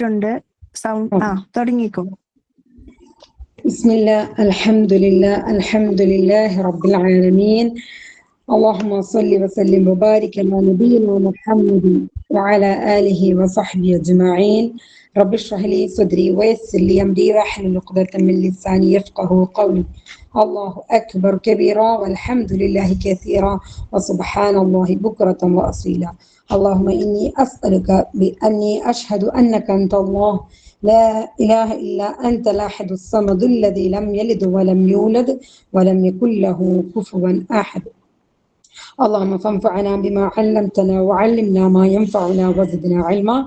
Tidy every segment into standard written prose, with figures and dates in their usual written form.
ണ്ട് സൗണ്ട് തുടങ്ങിക്കോ. ബിസ്മില്ലാ അൽഹംദുലില്ലാ അൽഹംദുലില്ലാഹി റബ്ബിൽ ആലമീൻ അല്ലാഹുമ്മ സ്വല്ലി വസല്ലിം വബാരിക് അലാ നബിയിനാ മുഹമ്മദിൻ വഅലാ ആലിഹി വസഹ്ബിഹി അജ്മഈൻ റബ്ബി ഇശ്റഹ് ലി സദ്രി വയസ്സിർ ലി അംരി വഹ്ലുൽ ഉഖ്ദതം മിൻ ലിസാനി യഫ്ഖഹു ഖൗലി അല്ലാഹു അക്ബർ കബീറാ വൽഹംദുലില്ലാഹി കസീറാ വസുബ്ഹാനല്ലാഹി ബുക്റതൻ വഅസീലാ اللهم إني أسألك بأني أشهد أنك أنت الله لا إله إلا أنت الأحد الصمد الذي لم يلد ولم يولد ولم يكن له كفوا أحد اللهم فانفعنا بما علمتنا وعلمنا ما ينفعنا وزدنا علما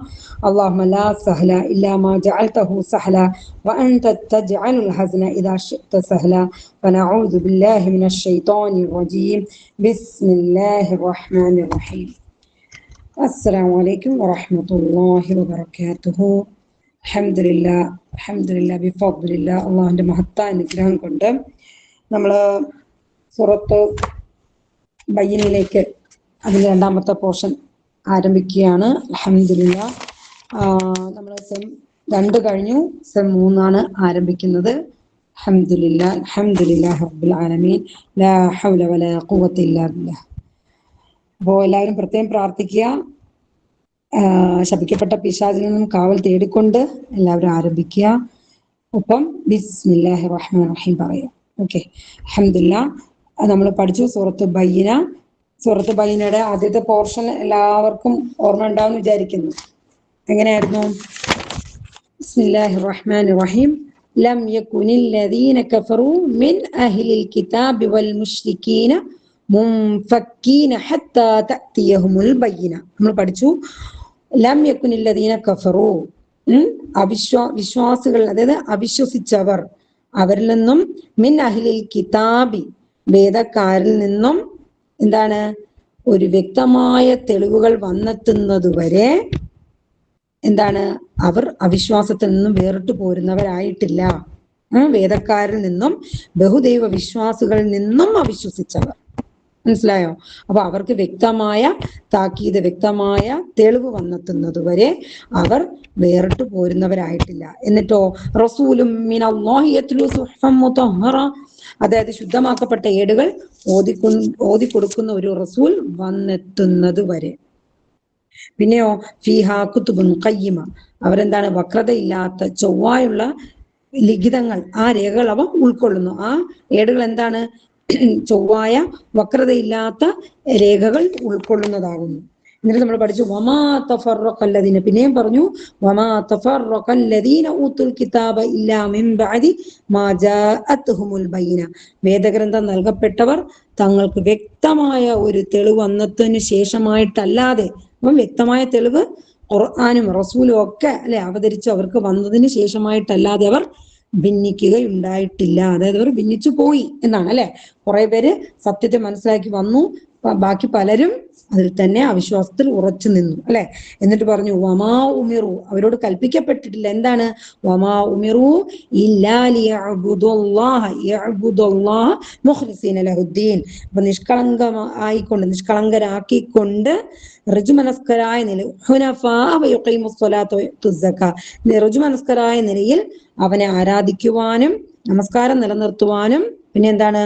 اللهم لا سهل إلا ما جعلته سهلا وأنت تجعل الحزن إذا شئت سهلا فنعوذ بالله من الشيطان الرجيم بسم الله الرحمن الرحيم السلام عليكم ورحمة الله وبركاته അൽഹംദുലില്ലാ ബിഫദ്ലില്ലാ അള്ളാഹുവിന്റെ മഹത്തായ അനുഗ്രഹം കൊണ്ട് നമ്മൾ സൂറത്ത് ബയ്യിനിലേക്ക് അതിന്റെ രണ്ടാമത്തെ പോർഷൻ ആരംഭിക്കുകയാണ്. അൽഹംദുലില്ലാ നമ്മൾ സെം 2 കഴിഞ്ഞു, സെം 3 ആരംഭിക്കുന്നത്. അൽഹംദുലില്ലാഹി റബ്ബിൽ ആലമീൻ ലാ ഹൗല വലാ ഖുവത ഇല്ലാ ബില്ലാഹ്. അപ്പോൾ എല്ലാവരും പ്രത്യേകം പ്രാർത്ഥിക്കുക. ശപിക്കപ്പെട്ട പിശാചിൽ നിന്നും കാവൽ തേടിക്കൊണ്ട് എല്ലാവരും ആരംഭിക്കുക. ഒപ്പം ബിസ്മില്ലാഹിർ റഹ്മാനിർ റഹീം പറയാം. ഓക്കെ, അൽഹംദുലില്ലാ. നമ്മൾ പഠിച്ചു സൂറത്ത് ബയ്യിന. സൂറത്ത് ബയ്യിനയുടെ ആദ്യത്തെ പോർഷൻ എല്ലാവർക്കും ഓർമ്മ ഉണ്ടാവും വിചാരിക്കുന്നു. എങ്ങനെയായിരുന്നു? ബിസ്മില്ലാഹിർ റഹ്മാനിർ റഹീം ലം യകുനിൽ ലദീന കഫറൂ മിൻ അഹ്ലിൽ കിതാബി വൽ മുശ്രിക്കീന മുൻഫക്കീന ഹത്താ തഅതിയഹുമുൽ ബയ്യിന. നമ്മൾ പഠിച്ചു ലം യകുനിൽ ലദീന കഫറൂ, വിശ്വാസികൾ, അതായത് അവിശ്വസിച്ചവർ, അവരിൽ നിന്നും മിൻ അഹ്ലിൽ കിതാബി, വേദക്കാരിൽ നിന്നും എന്താണ്, ഒരു വ്യക്തമായ തെളിവുകൾ വന്നെത്തുന്നതുവരെ എന്താണ്, അവർ അവിശ്വാസത്തിൽ നിന്നും വേറിട്ട് പോരുന്നവരായിട്ടില്ല. വേദക്കാരിൽ നിന്നും ബഹുദൈവ വിശ്വാസികളിൽ നിന്നും അവിശ്വസിച്ചവർ. മനസ്സിലായോ? അപ്പൊ അവർക്ക് വ്യക്തമായ താക്കീത്, വ്യക്തമായ തെളിവ് വന്നെത്തുന്നത് വരെ അവർ വേറിട്ട് പോരുന്നവരായിട്ടില്ല. എന്നിട്ടോ റസൂലും മിനല്ലാഹി യത്ലു സുഹ്ഫൻ മുതഹ്ഹറ, അതായത് ശുദ്ധമാക്കപ്പെട്ട ഏടുകൾ ഓതി കൊടുക്കുന്ന ഒരു റസൂൽ വന്നെത്തുന്നത് വരെ. പിന്നെയോ ഫീഹാ കുതുബുൻ ഖയ്യിമ, അവരെന്താണ്, വക്രതയില്ലാത്ത ചൊവ്വായുള്ള ലിഖിതങ്ങൾ, ആ രേഖകൾ അവ ഉൾക്കൊള്ളുന്നു. ആ ഏടുകൾ എന്താണ്, ചൊവ്വായ വക്രതയില്ലാത്ത രേഖകൾ ഉൾക്കൊള്ളുന്നതാകുന്നു. എന്നിട്ട് നമ്മൾ പഠിച്ചു വമാ തഫറഖല്ലദീന, പിന്നെയും പറഞ്ഞു വമാ തഫറഖല്ലദീന ഊതുൽ കിതാബ ഇല്ലാ മിൻ ബഅദി മാ ജാഅത്ഹുമുൽ ബയ്യിന, വേദഗ്രന്ഥം നൽകപ്പെട്ടവർ തങ്ങൾക്ക് വ്യക്തമായ ഒരു തെളിവ് വന്നതിന് ശേഷമായിട്ടല്ലാതെ, അപ്പം വ്യക്തമായ തെളിവ് ഖുർആനും റസൂലും ഒക്കെ അല്ലെ അവതരിച്ച് അവർക്ക് വന്നതിന് ശേഷമായിട്ടല്ലാതെ അവർ ഭിന്നിക്കുകയുണ്ടായിട്ടില്ല. അതായത് അവർ ഭിന്നിച്ചു പോയി എന്നാണ് അല്ലെ. കുറെ പേര് സത്യത്തെ മനസ്സിലാക്കി വന്നു, ബാക്കി പലരും അതിൽ തന്നെ അവിശ്വാസത്തിൽ ഉറച്ചു നിന്നു അല്ലെ. എന്നിട്ട് പറഞ്ഞു വമാ ഉമിറു, അവരോട് കൽപ്പിക്കപ്പെട്ടിട്ടില്ല. എന്താണ്? വമാ ഉമിറു ഇല്ലാ ലിയഅ്ബുദുല്ലാഹ മുഖ്ലിസീന ലഹുദ്ദീൻ. അപ്പൊ നിഷ്കളങ്കരാക്കിക്കൊണ്ട് ഋജുമനസ്കരായ നിലയിൽ ഋജുമനസ്കരായ നിലയിൽ അവനെ ആരാധിക്കുവാനും നമസ്കാരം നിലനിർത്തുവാനും പിന്നെ എന്താണ്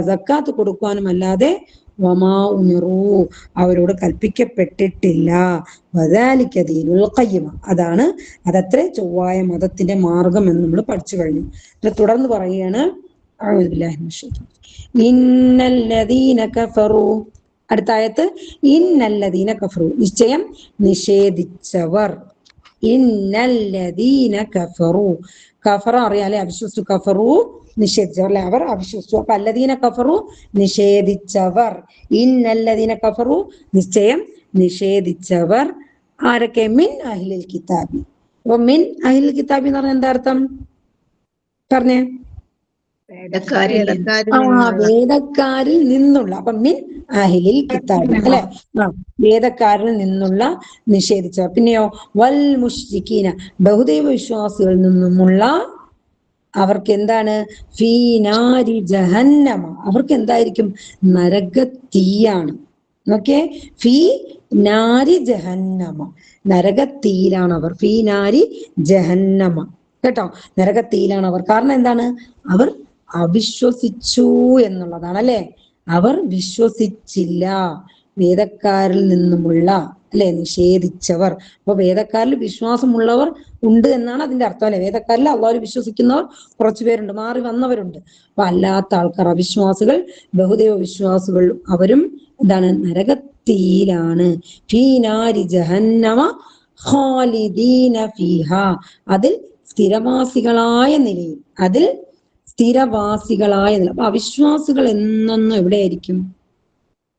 സക്കാത്ത് കൊടുക്കുവാനും അല്ലാതെ വമാ ഉമിറു, അവരോട് കൽപ്പിക്കപ്പെട്ടിട്ടില്ല. വദാലിക ദീനുൽ ഖയ്യിമ, അതത്രേ ചൊവ്വായ മതത്തിന്റെ മാർഗം എന്ന് നമ്മൾ പഠിച്ചു കഴിഞ്ഞു. തുടർന്ന് പറയുകയാണ് അഊദു ബില്ലാഹി മിനശ് ശൈത്വാനിർ റജീം ഇന്നല്ലദീന കഫറു. അടുത്ത ആയത്ത് ഇന്നല്ലദീന കഫറു, നിശ്ചയം നിഷേധിച്ചവർ. ഇന്നല്ലദീന കഫറു, കഫറ അറിയാലേ, അവിശ്വസിച്ചു. കഫറു നിഷേധിച്ചവർ അല്ലെ, അവർ അവിശ്വസിച്ചു. അപ്പൊ അല്ലദീന കഫറു നിഷേധിച്ചവർ. ഇന്നല്ലദീന കഫറു, നിശ്ചയം നിഷേധിച്ചവർ. ആരൊക്കെ? മിൻ അഹ്ലിൽ കിതാബി. അപ്പൊ മിൻ അഹ്ലിൽ കിതാബി എന്ന് പറഞ്ഞാൽ എന്താ അർത്ഥം പറഞ്ഞേ? വേദക്കാരിൽ നിന്നുള്ള. അപ്പൊ മിൻ അഹ്ലിൽ കിതാബി അല്ലെ, വേദക്കാരിൽ നിന്നുള്ള നിഷേധിച്ചവർ. പിന്നെയോ വൽ മുശ്രിക്കീന, ബഹുദൈവ വിശ്വാസികളിൽ നിന്നുമുള്ള അവർക്ക് എന്താണ്? ഫീ നാരി ജഹന്നമ, അവർക്ക് എന്തായിരിക്കും? നരക തീയാണ്. ഓക്കെ, ഫീ നാരി ജഹന്നമ, നരകത്തീയിലാണ് അവർ. ഫീ നാരി ജഹന്നമ, കേട്ടോ, നരകത്തീയിലാണ് അവർ. കാരണം എന്താണ്? അവർ അവിശ്വസിച്ചു എന്നുള്ളതാണ്, അല്ലെ? അവർ വിശ്വസിച്ചില്ല, വേദക്കാരിൽ നിന്നുമുള്ള, അല്ലെ, നിഷേധിച്ചവർ. അപ്പൊ വേദക്കാരിൽ വിശ്വാസമുള്ളവർ ഉണ്ട് എന്നാണ് അതിന്റെ അർത്ഥം, അല്ലെ? വേദക്കാരിൽ അള്ളാഹുവിൽ വിശ്വസിക്കുന്നവർ കുറച്ചുപേരുണ്ട്, മാറി വന്നവരുണ്ട്. അപ്പൊ അല്ലാത്ത ആൾക്കാർ, അവിശ്വാസികൾ, ബഹുദൈവ വിശ്വാസികൾ, അവരും എന്താണ്? നരകത്തീയിലാണ്. ഫീ നാരി ജഹന്നമ ഖാലിദീന ഫീഹ, അതിൽ സ്ഥിരവാസികളായ നിലയിൽ, അതിൽ സ്ഥിരവാസികളായ നില. അപ്പൊ അവിശ്വാസികൾ എന്നെന്നും എവിടെയായിരിക്കും?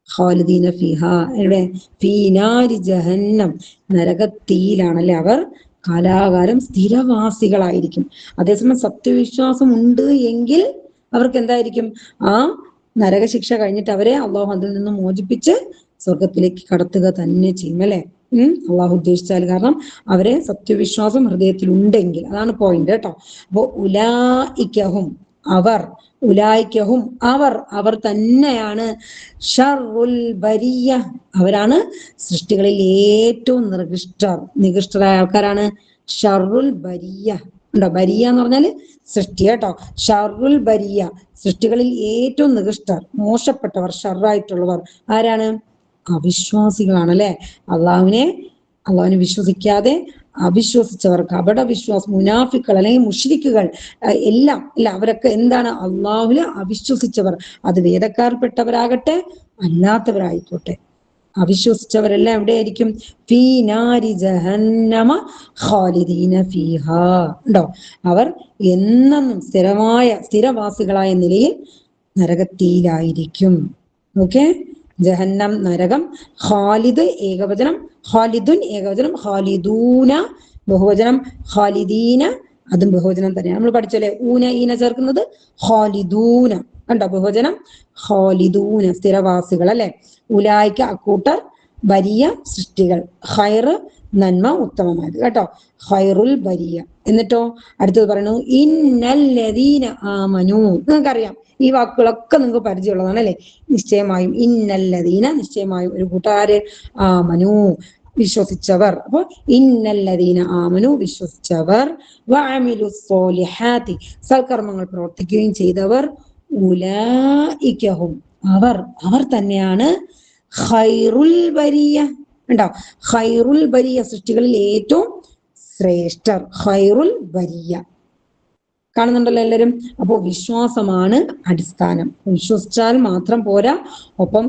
ഖാലിദീന ഫീഹ, എവിടെ? ഫീ നാരി ജഹന്നം, നരകത്തീയിലാണ്, അല്ലെ? അവർ കാലാകാലം സ്ഥിരവാസികളായിരിക്കും. അതേസമയം സത്യവിശ്വാസം ഉണ്ട് എങ്കിൽ അവർക്ക് എന്തായിരിക്കും? ആ നരകശിക്ഷ കഴിഞ്ഞിട്ട് അവരെ അള്ളാഹു അതിൽ നിന്ന് മോചിപ്പിച്ച് സ്വർഗത്തിലേക്ക് കടത്തുക തന്നെ ചെയ്യും, അല്ലെ? അള്ളാഹു ഉദ്ദേശിച്ചാൽ. കാരണം അവരെ സത്യവിശ്വാസം ഹൃദയത്തിൽ ഉണ്ടെങ്കിൽ. അതാണ് പോയിന്റ്, കേട്ടോ. അപ്പൊ ഉലായിക്കഹും, അവർ, ഉലായിക്കഹും, അവർ തന്നെയാണ് ഷർറുൽ ബരിയ, അവരാണ് സൃഷ്ടികളിൽ ഏറ്റവും നികൃഷ്ടരായ ആൾക്കാരാണ്. ഷർറുൽ ബരിയ ഉണ്ടോ? ബരിയ എന്ന് പറഞ്ഞാല് സൃഷ്ടി, കേട്ടോ. ഷർറുൽ ബരിയ, സൃഷ്ടികളിൽ ഏറ്റവും നികൃഷ്ടർ, മോശപ്പെട്ടവർ, ഷർറായിട്ടുള്ളവർ ആരാണ്? അവിശ്വാസികളാണ്, അല്ലെ? അള്ളാഹുവിനെ വിശ്വസിക്കാതെ അവിശ്വസിച്ചവർക്ക്, അപട വിശ്വാസം, മുനാഫിക്കൾ അല്ലെങ്കിൽ മുശ്രിക്കുകൾ, എല്ലാം അവരൊക്കെ എന്താണ്? അള്ളാഹുവിനെ അവിശ്വസിച്ചവർ. അത് വേദക്കാർപ്പെട്ടവരാകട്ടെ അല്ലാത്തവരായിക്കോട്ടെ, അവിശ്വസിച്ചവരെല്ലാം എവിടെയായിരിക്കും? ഫീ നാരി ജഹന്നമ ഖാലിദീന ഫീഹ, ഉണ്ടോ? അവർ എന്നും സ്ഥിരവാസികളായ നിലയിൽ നരകത്തീയിലായിരിക്കും. ഓക്കെ, ജഹന്നം നരകം. ഖാലിദ് ഏകവചനം, ഖാലിദുൻ ഏകവചനം, ഖാലിദൂന ബഹുവചനം, ഖാലിദീന അതും ബഹുവചനം തന്നെയാണ്. നമ്മൾ പഠിച്ചല്ലേ, ഊന ഈന ചേർക്കുന്നത് ഖാലിദൂന, കണ്ടോ? ബഹുവചനം ഖാലിദൂന, സ്ഥിരവാസികൾ, അല്ലെ? ഉലായിക്ക അക്കൂട്ടർ, ബരിയ സൃഷ്ടികൾ, ഖൈറ് നന്മ, ഉത്തമമായത്, കേട്ടോ. ഖൈറുൽ ബരിയ. എന്നിട്ടോ അടുത്തത് പറയുന്നു ഇന്നല്ലദീന ആമനു. നിങ്ങൾക്കറിയാം, ഈ വാക്കുകളൊക്കെ നിങ്ങൾക്ക് പരിചയമുള്ളതാണ്, അല്ലെ? നിശ്ചയമായും ഇന്നല്ലദീന, നിശ്ചയമായും ഒരു കൂട്ടുകാര്, ആമനു വിശ്വസിച്ചവർ. അപ്പൊ ഇന്നല്ലദീന ആമനു വിശ്വസിച്ചവർ, വഅമിലു സ്വാലിഹാത്തി സൽക്കർമ്മങ്ങൾ പ്രവർത്തിക്കുകയും ചെയ്തവർ, ഉലൈകഹും അവർ തന്നെയാണ് ഖൈറുൽ ബരിയ, ഉണ്ടോ? ഖൈറുൽ ബരിയ, സൃഷ്ടികളിൽ ഏറ്റവും ശ്രേഷ്ഠർ, ഖൈറുൽ ബരിയ. കാണുന്നുണ്ടല്ലോ എല്ലാവരും? അപ്പോ വിശ്വാസമാണ് അടിസ്ഥാനം. വിശ്വസിച്ചാൽ മാത്രം പോരാ, ഒപ്പം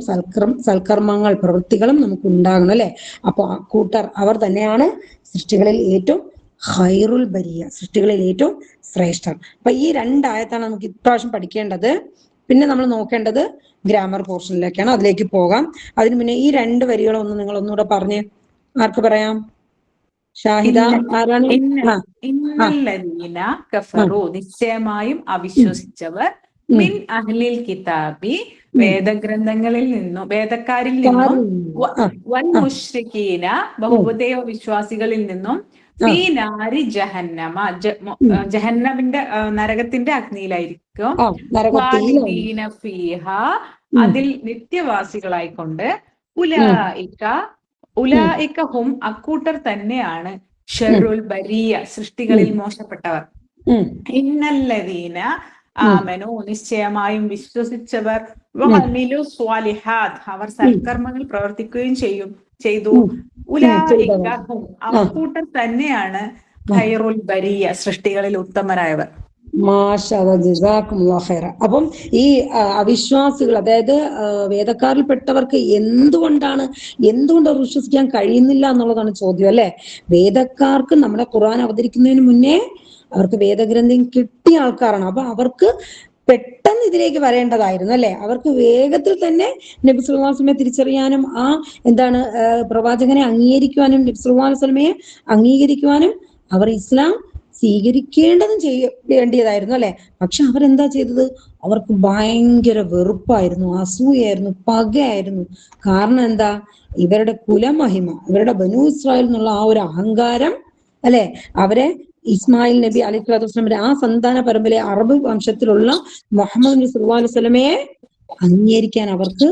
സൽക്കർമ്മങ്ങൾ, പ്രവൃത്തികളും നമുക്ക് ഉണ്ടാകണം, അല്ലെ? അപ്പൊ ആ കൂട്ടർ, അവർ തന്നെയാണ് സൃഷ്ടികളിൽ ഏറ്റവും ഖൈറുൽ ബരിയ, സൃഷ്ടികളിൽ ഏറ്റവും ശ്രേഷ്ഠർ. അപ്പൊ ഈ രണ്ടായത്താണ് നമുക്ക് ഇപ്രാവശ്യം പഠിക്കേണ്ടത്. പിന്നെ നമ്മൾ നോക്കേണ്ടത് ഗ്രാമർ പോർഷനിലേക്കാണ്. അതിലേക്ക് പോകാം. അതിന് മുന്നേ ഈ രണ്ട് വരികളൊന്ന് നിങ്ങൾ ഒന്നുകൂടെ പറഞ്ഞ്, ആർക്ക് പറയാം? ഷാഹിദ ആരാണ്? ഇന്നല്ലദീന കഫറു, നിശ്ചയമായും അവിശ്വസിച്ചവർ, മിൻ അഹ്ലിൽ കിതാബി, വേദഗ്രന്ഥങ്ങളിൽ നിന്നും, വേദക്കാരിൽ നിന്നും, വൻ മുശ്രിക്കീന, ബഹുദൈവ വിശ്വാസികളിൽ നിന്നും, ഫീ നാരി ജഹന്നമ, ജഹന്നമിന്റെ നരകത്തിന്റെ അഗ്നിയിലായിരിക്കും, ഖാലിദീന ഫീഹ, അതിൽ നിത്യവാസികളായിക്കൊണ്ട്, ഉലായിക ഹും, അക്കൂട്ടർ തന്നെയാണ്, ഷർറുൽ ബരിയ, സൃഷ്ടികളിൽ മോശപ്പെട്ടവർ. ഇന്നല്ലദീന ആമനു, നിശ്ചയമായും വിശ്വസിച്ചവർ, വഅമിലു സ്വാലിഹാത്ത്, അവർ സൽക്കർമ്മങ്ങൾ പ്രവർത്തിക്കുകയും ചെയ്തു, ഉലായിക ഹും, അക്കൂട്ടർ തന്നെയാണ് ഖൈറുൽ ബരിയ, സൃഷ്ടികളിൽ ഉത്തമരായവർ. അപ്പം ഈ അവിശ്വാസികൾ, അതായത് വേദക്കാരിൽപ്പെട്ടവർക്ക് എന്തുകൊണ്ട് വിശ്വസിക്കാൻ കഴിയുന്നില്ല എന്നുള്ളതാണ് ചോദ്യം, അല്ലെ? വേദക്കാർക്ക് നമ്മുടെ ഖുർആൻ അവതരിക്കുന്നതിന് മുന്നേ അവർക്ക് വേദഗ്രന്ഥം കിട്ടിയ ആൾക്കാരാണ്. അപ്പൊ അവർക്ക് പെട്ടെന്ന് ഇതിലേക്ക് വരേണ്ടതായിരുന്നു, അല്ലെ? അവർക്ക് വേഗത്തിൽ തന്നെ നബി സല്ലല്ലാഹു അലൈഹി വസല്ലമയെ തിരിച്ചറിയാനും പ്രവാചകനെ അംഗീകരിക്കുവാനും, നബി സല്ലല്ലാഹു അലൈഹി വസല്ലമയെ അംഗീകരിക്കുവാനും, അവർ ഇസ്ലാം സ്വീകരിക്കേണ്ടതും വേണ്ടിയതായിരുന്നു, അല്ലെ? പക്ഷെ അവരെന്താ ചെയ്തത്? അവർക്ക് ഭയങ്കര വെറുപ്പായിരുന്നു, അസൂയായിരുന്നു, പകയായിരുന്നു. കാരണം എന്താ? ഇവരുടെ കുലമഹിമ, ഇവരുടെ ബനൂ ഇസ്രായേൽ എന്നുള്ള ആ ഒരു അഹങ്കാരം, അല്ലെ? അവരെ ഇസ്മായിൽ നബി അലൈഹി സ്വലാത്തു വസ്സലാമിന്റെ ആ സന്താന പരമ്പരയിലെ അറബ് വംശത്തിലുള്ള മുഹമ്മദ് നബി സല്ലല്ലാഹു അലൈഹി വസല്ലമയെ അംഗീകരിക്കാൻ അവർക്ക്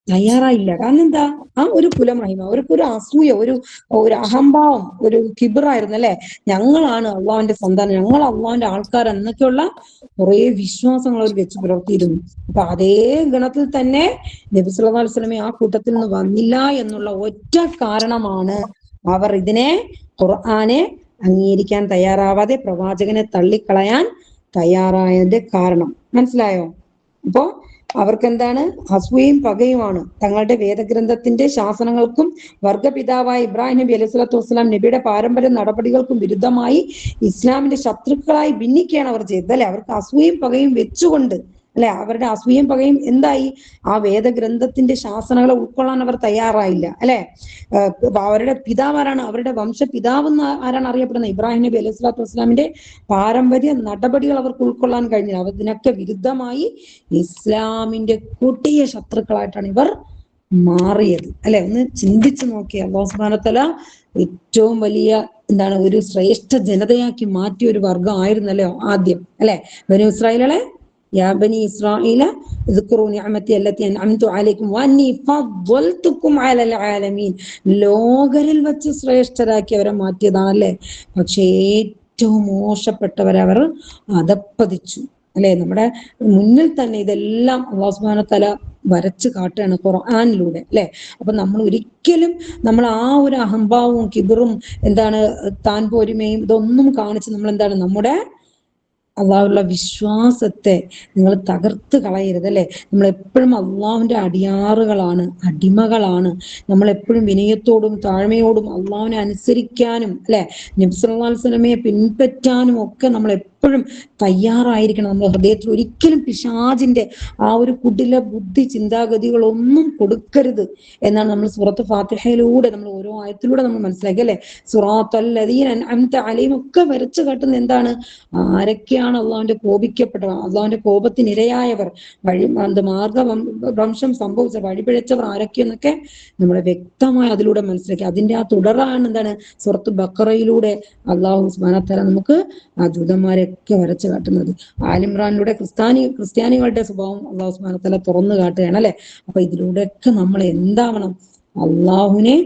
തയ്യാറായില്ല. കാരണം എന്താ, ആ ഒരു കുലമഹിമ, ഒരു അസൂയ, ഒരു അഹംഭാവം, ഒരു കിബിറായിരുന്നു അല്ലെ. ഞങ്ങളാണ് അള്ളാഹുവിന്റെ സന്താനം, ഞങ്ങൾ അള്ളാഹുവിന്റെ ആൾക്കാർ എന്നൊക്കെയുള്ള കുറെ വിശ്വാസങ്ങൾ അവർ വെച്ച് പുലർത്തിയിരുന്നു. അപ്പൊ അതേ ഗണത്തിൽ തന്നെ നബി സല്ലല്ലാഹു അലൈഹി വസല്ലമ ആ കൂട്ടത്തിൽ നിന്ന് വന്നില്ല എന്നുള്ള ഒറ്റ കാരണമാണ് അവർ ഇതിനെ, ഖുർആനെ അംഗീകരിക്കാൻ തയ്യാറാവാതെ പ്രവാചകനെ തള്ളിക്കളയാൻ തയ്യാറായതിന്റെ കാരണം. മനസ്സിലായോ? അപ്പോ അവർക്ക് എന്താണ്, അസൂയയും പകയുമാണ്. തങ്ങളുടെ വേദഗ്രന്ഥത്തിന്റെ ശാസനങ്ങൾക്കും വർഗപിതാവായ ഇബ്രാഹിം നബി അലൈഹി സ്വലാത്തു വസ്സലാം നബിയുടെ പാരമ്പര്യ നടപടികൾക്കും വിരുദ്ധമായി ഇസ്ലാമിന്റെ ശത്രുക്കളായി ഭിന്നിക്കുകയാണ് അവർ ചെയ്തത് അല്ലെ. അവർക്ക് അസൂയയും പകയും വെച്ചുകൊണ്ട് അല്ലെ, അവരുടെ അസൂയയും പകയും എന്തായി, ആ വേദഗ്രന്ഥത്തിന്റെ ശാസനകളെ ഉൾക്കൊള്ളാൻ അവർ തയ്യാറായില്ല അല്ലെ. അവരുടെ പിതാവാരാണ്, അവരുടെ വംശപിതാവ് ആരാണ് അറിയപ്പെടുന്നത്, ഇബ്രാഹിം നബി അലൈഹി സ്വലാത്തു വസ്സലാമിന്റെ പാരമ്പര്യ നടപടികൾ അവർക്ക് ഉൾക്കൊള്ളാൻ കഴിഞ്ഞില്ല. അതിനൊക്കെ വിരുദ്ധമായി ഇസ്ലാമിന്റെ കൊടിയ ശത്രുക്കളായിട്ടാണ് ഇവർ മാറിയത് അല്ലെ. ഒന്ന് ചിന്തിച്ചു നോക്കിയ അല്ലാഹു സുബ്ഹാനഹു വ തആല ഏറ്റവും വലിയ എന്താണ്, ഒരു ശ്രേഷ്ഠ ജനതയാക്കി മാറ്റിയ ഒരു വർഗം ആയിരുന്നല്ലോ ആദ്യം അല്ലെ. ബനൂ ഇസ്രായേലുകളെ, യാ ബനി ഇസ്രായേല ഇദ്കുറൂ നിഅമതി അല്ലതി അൻഅംതു അലൈക്കും വഅന്നി ഫദ്ദൽതുക്കും അലൽ ആലമീൻ, ലോകരിൽ വെച്ച് ശ്രേഷ്ഠരാക്കി അവരെ മാറ്റിയതാണല്ലേ. പക്ഷേ ഏറ്റവും മോശപ്പെട്ടവരവർ അധപ്പതിച്ചു അല്ലെ. നമ്മുടെ മുന്നിൽ തന്നെ ഇതെല്ലാം അല്ലാഹു സുബ്ഹാനഹു വ തആല വരച്ചു കാട്ടുകയാണ് ഖുർആനിലൂടെ അല്ലെ. അപ്പൊ നമ്മൾ ഒരിക്കലും നമ്മൾ ആ ഒരു അഹംഭാവവും കിബിറും എന്താണ്, താൻ പോരുമയും ഇതൊന്നും കാണിച്ച് നമ്മൾ എന്താണ്, നമ്മുടെ അള്ളാഹുള്ള വിശ്വാസത്തെ നിങ്ങൾ തകർത്ത് കളയരുത് അല്ലെ. നമ്മൾ എപ്പോഴും അള്ളാഹുവിന്റെ അടിയാറുകളാണ്, അടിമകളാണ്. നമ്മൾ എപ്പോഴും വിനയത്തോടും താഴ്മയോടും അള്ളാഹുവിനെ അനുസരിക്കാനും അല്ലെ, നബി സല്ലല്ലാഹു അലൈഹി വസല്ലമയെ പിൻപറ്റാനും ഒക്കെ നമ്മൾ എപ്പോഴും തയ്യാറായിരിക്കണം. നമ്മുടെ ഹൃദയത്തിൽ ഒരിക്കലും പിശാചിന്റെ ആ ഒരു കുടില ബുദ്ധി ചിന്താഗതികളൊന്നും കൊടുക്കരുത് എന്നാണ് നമ്മൾ സൂറത്ത് ഫാത്തിഹയിലൂടെ, നമ്മൾ ഓരോ ആയത്തിലൂടെ നമ്മൾ മനസ്സിലാക്കി അല്ലെ. സിറാത്തൽ ലദീന അൻഅംത അലൈഹിം ഒക്കെ വരച്ചു കാട്ടുന്ന എന്താണ്, ആരൊക്കെയാണ് അള്ളാഹുവിന്റെ കോപിക്കപ്പെട്ടവർ, അള്ളാഹുവിന്റെ കോപത്തിനിരയായവർ, മാർഗവംശം സംഭവിച്ച വഴിപിഴച്ചവർ ആരൊക്കെയെന്നൊക്കെ നമ്മൾ വ്യക്തമായി അതിലൂടെ മനസ്സിലാക്കി. അതിന്റെ ആ തുടരാണ് എന്താണ്, സൂറത്ത് ബഖറയിലൂടെ അള്ളാഹു സുബ്ഹാനഹു വ തആല നമുക്ക് ആ ദൂതന്മാരെയൊക്കെ വരച്ചു കാട്ടുന്നത്. ആലിമ്രാനിലൂടെ ക്രിസ്ത്യാനികളുടെ സ്വഭാവം അള്ളാഹു സുബ്ഹാനഹു വ തആല തുറന്നു കാട്ടുകയാണ് അല്ലെ. അപ്പൊ ഇതിലൂടെയൊക്കെ നമ്മൾ എന്താവണം, അള്ളാഹുവിനെ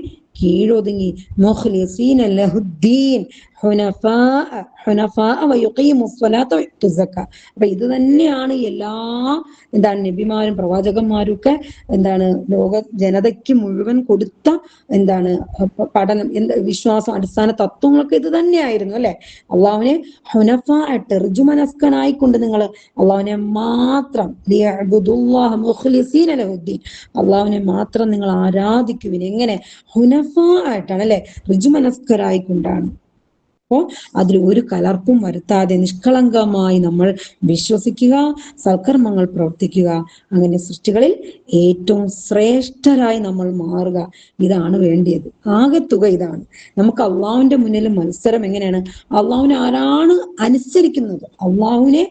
കീഴൊതുങ്ങി മുഖ്ലിസീന ലഹുദ്ദീൻ ഹുനഫാഅ വയുഖീമു സ്വലാത്ത വയുതു സക്ക. അപ്പൊ ഇത് തന്നെയാണ് എല്ലാ എന്താണ് നബിമാരും പ്രവാചകന്മാരും ഒക്കെ എന്താണ് ലോക ജനതയ്ക്ക് മുഴുവൻ കൊടുത്ത എന്താണ് പഠനം, വിശ്വാസം, അടിസ്ഥാന തത്വങ്ങളൊക്കെ ഇത് തന്നെയായിരുന്നു അല്ലെ. അള്ളാഹുവിനെ ഹുനഫാ ആയിട്ട് ഋജുമനസ്കനായിക്കൊണ്ട് നിങ്ങൾ അള്ളാഹുവിനെ മാത്രം ലഹുദ്ദീൻ, അള്ളാഹുവിനെ മാത്രം നിങ്ങൾ ആരാധിക്കുവിൻ. എങ്ങനെ? ഹുനഫാ ആയിട്ടാണ് അല്ലെ, ഋജുമനസ്കരായിക്കൊണ്ടാണ്. അപ്പോ അതിൽ ഒരു കലർപ്പും വരുത്താതെ നിഷ്കളങ്കമായി നമ്മൾ വിശ്വസിക്കുക, സൽക്കർമ്മങ്ങൾ പ്രവർത്തിക്കുക. അങ്ങനെ സൃഷ്ടികളിൽ ഏറ്റവും ശ്രേഷ്ഠരായി നമ്മൾ മാറുക. ഇതാണ് വേണ്ടിയത്. ആകെത്തുക ഇതാണ്. നമുക്ക് അള്ളാഹുവിന്റെ മുന്നിൽ മത്സരം എങ്ങനെയാണ്? അള്ളാഹുവിനെ ആരാണ് അനുസരിക്കുന്നത്, അള്ളാഹുവിനെ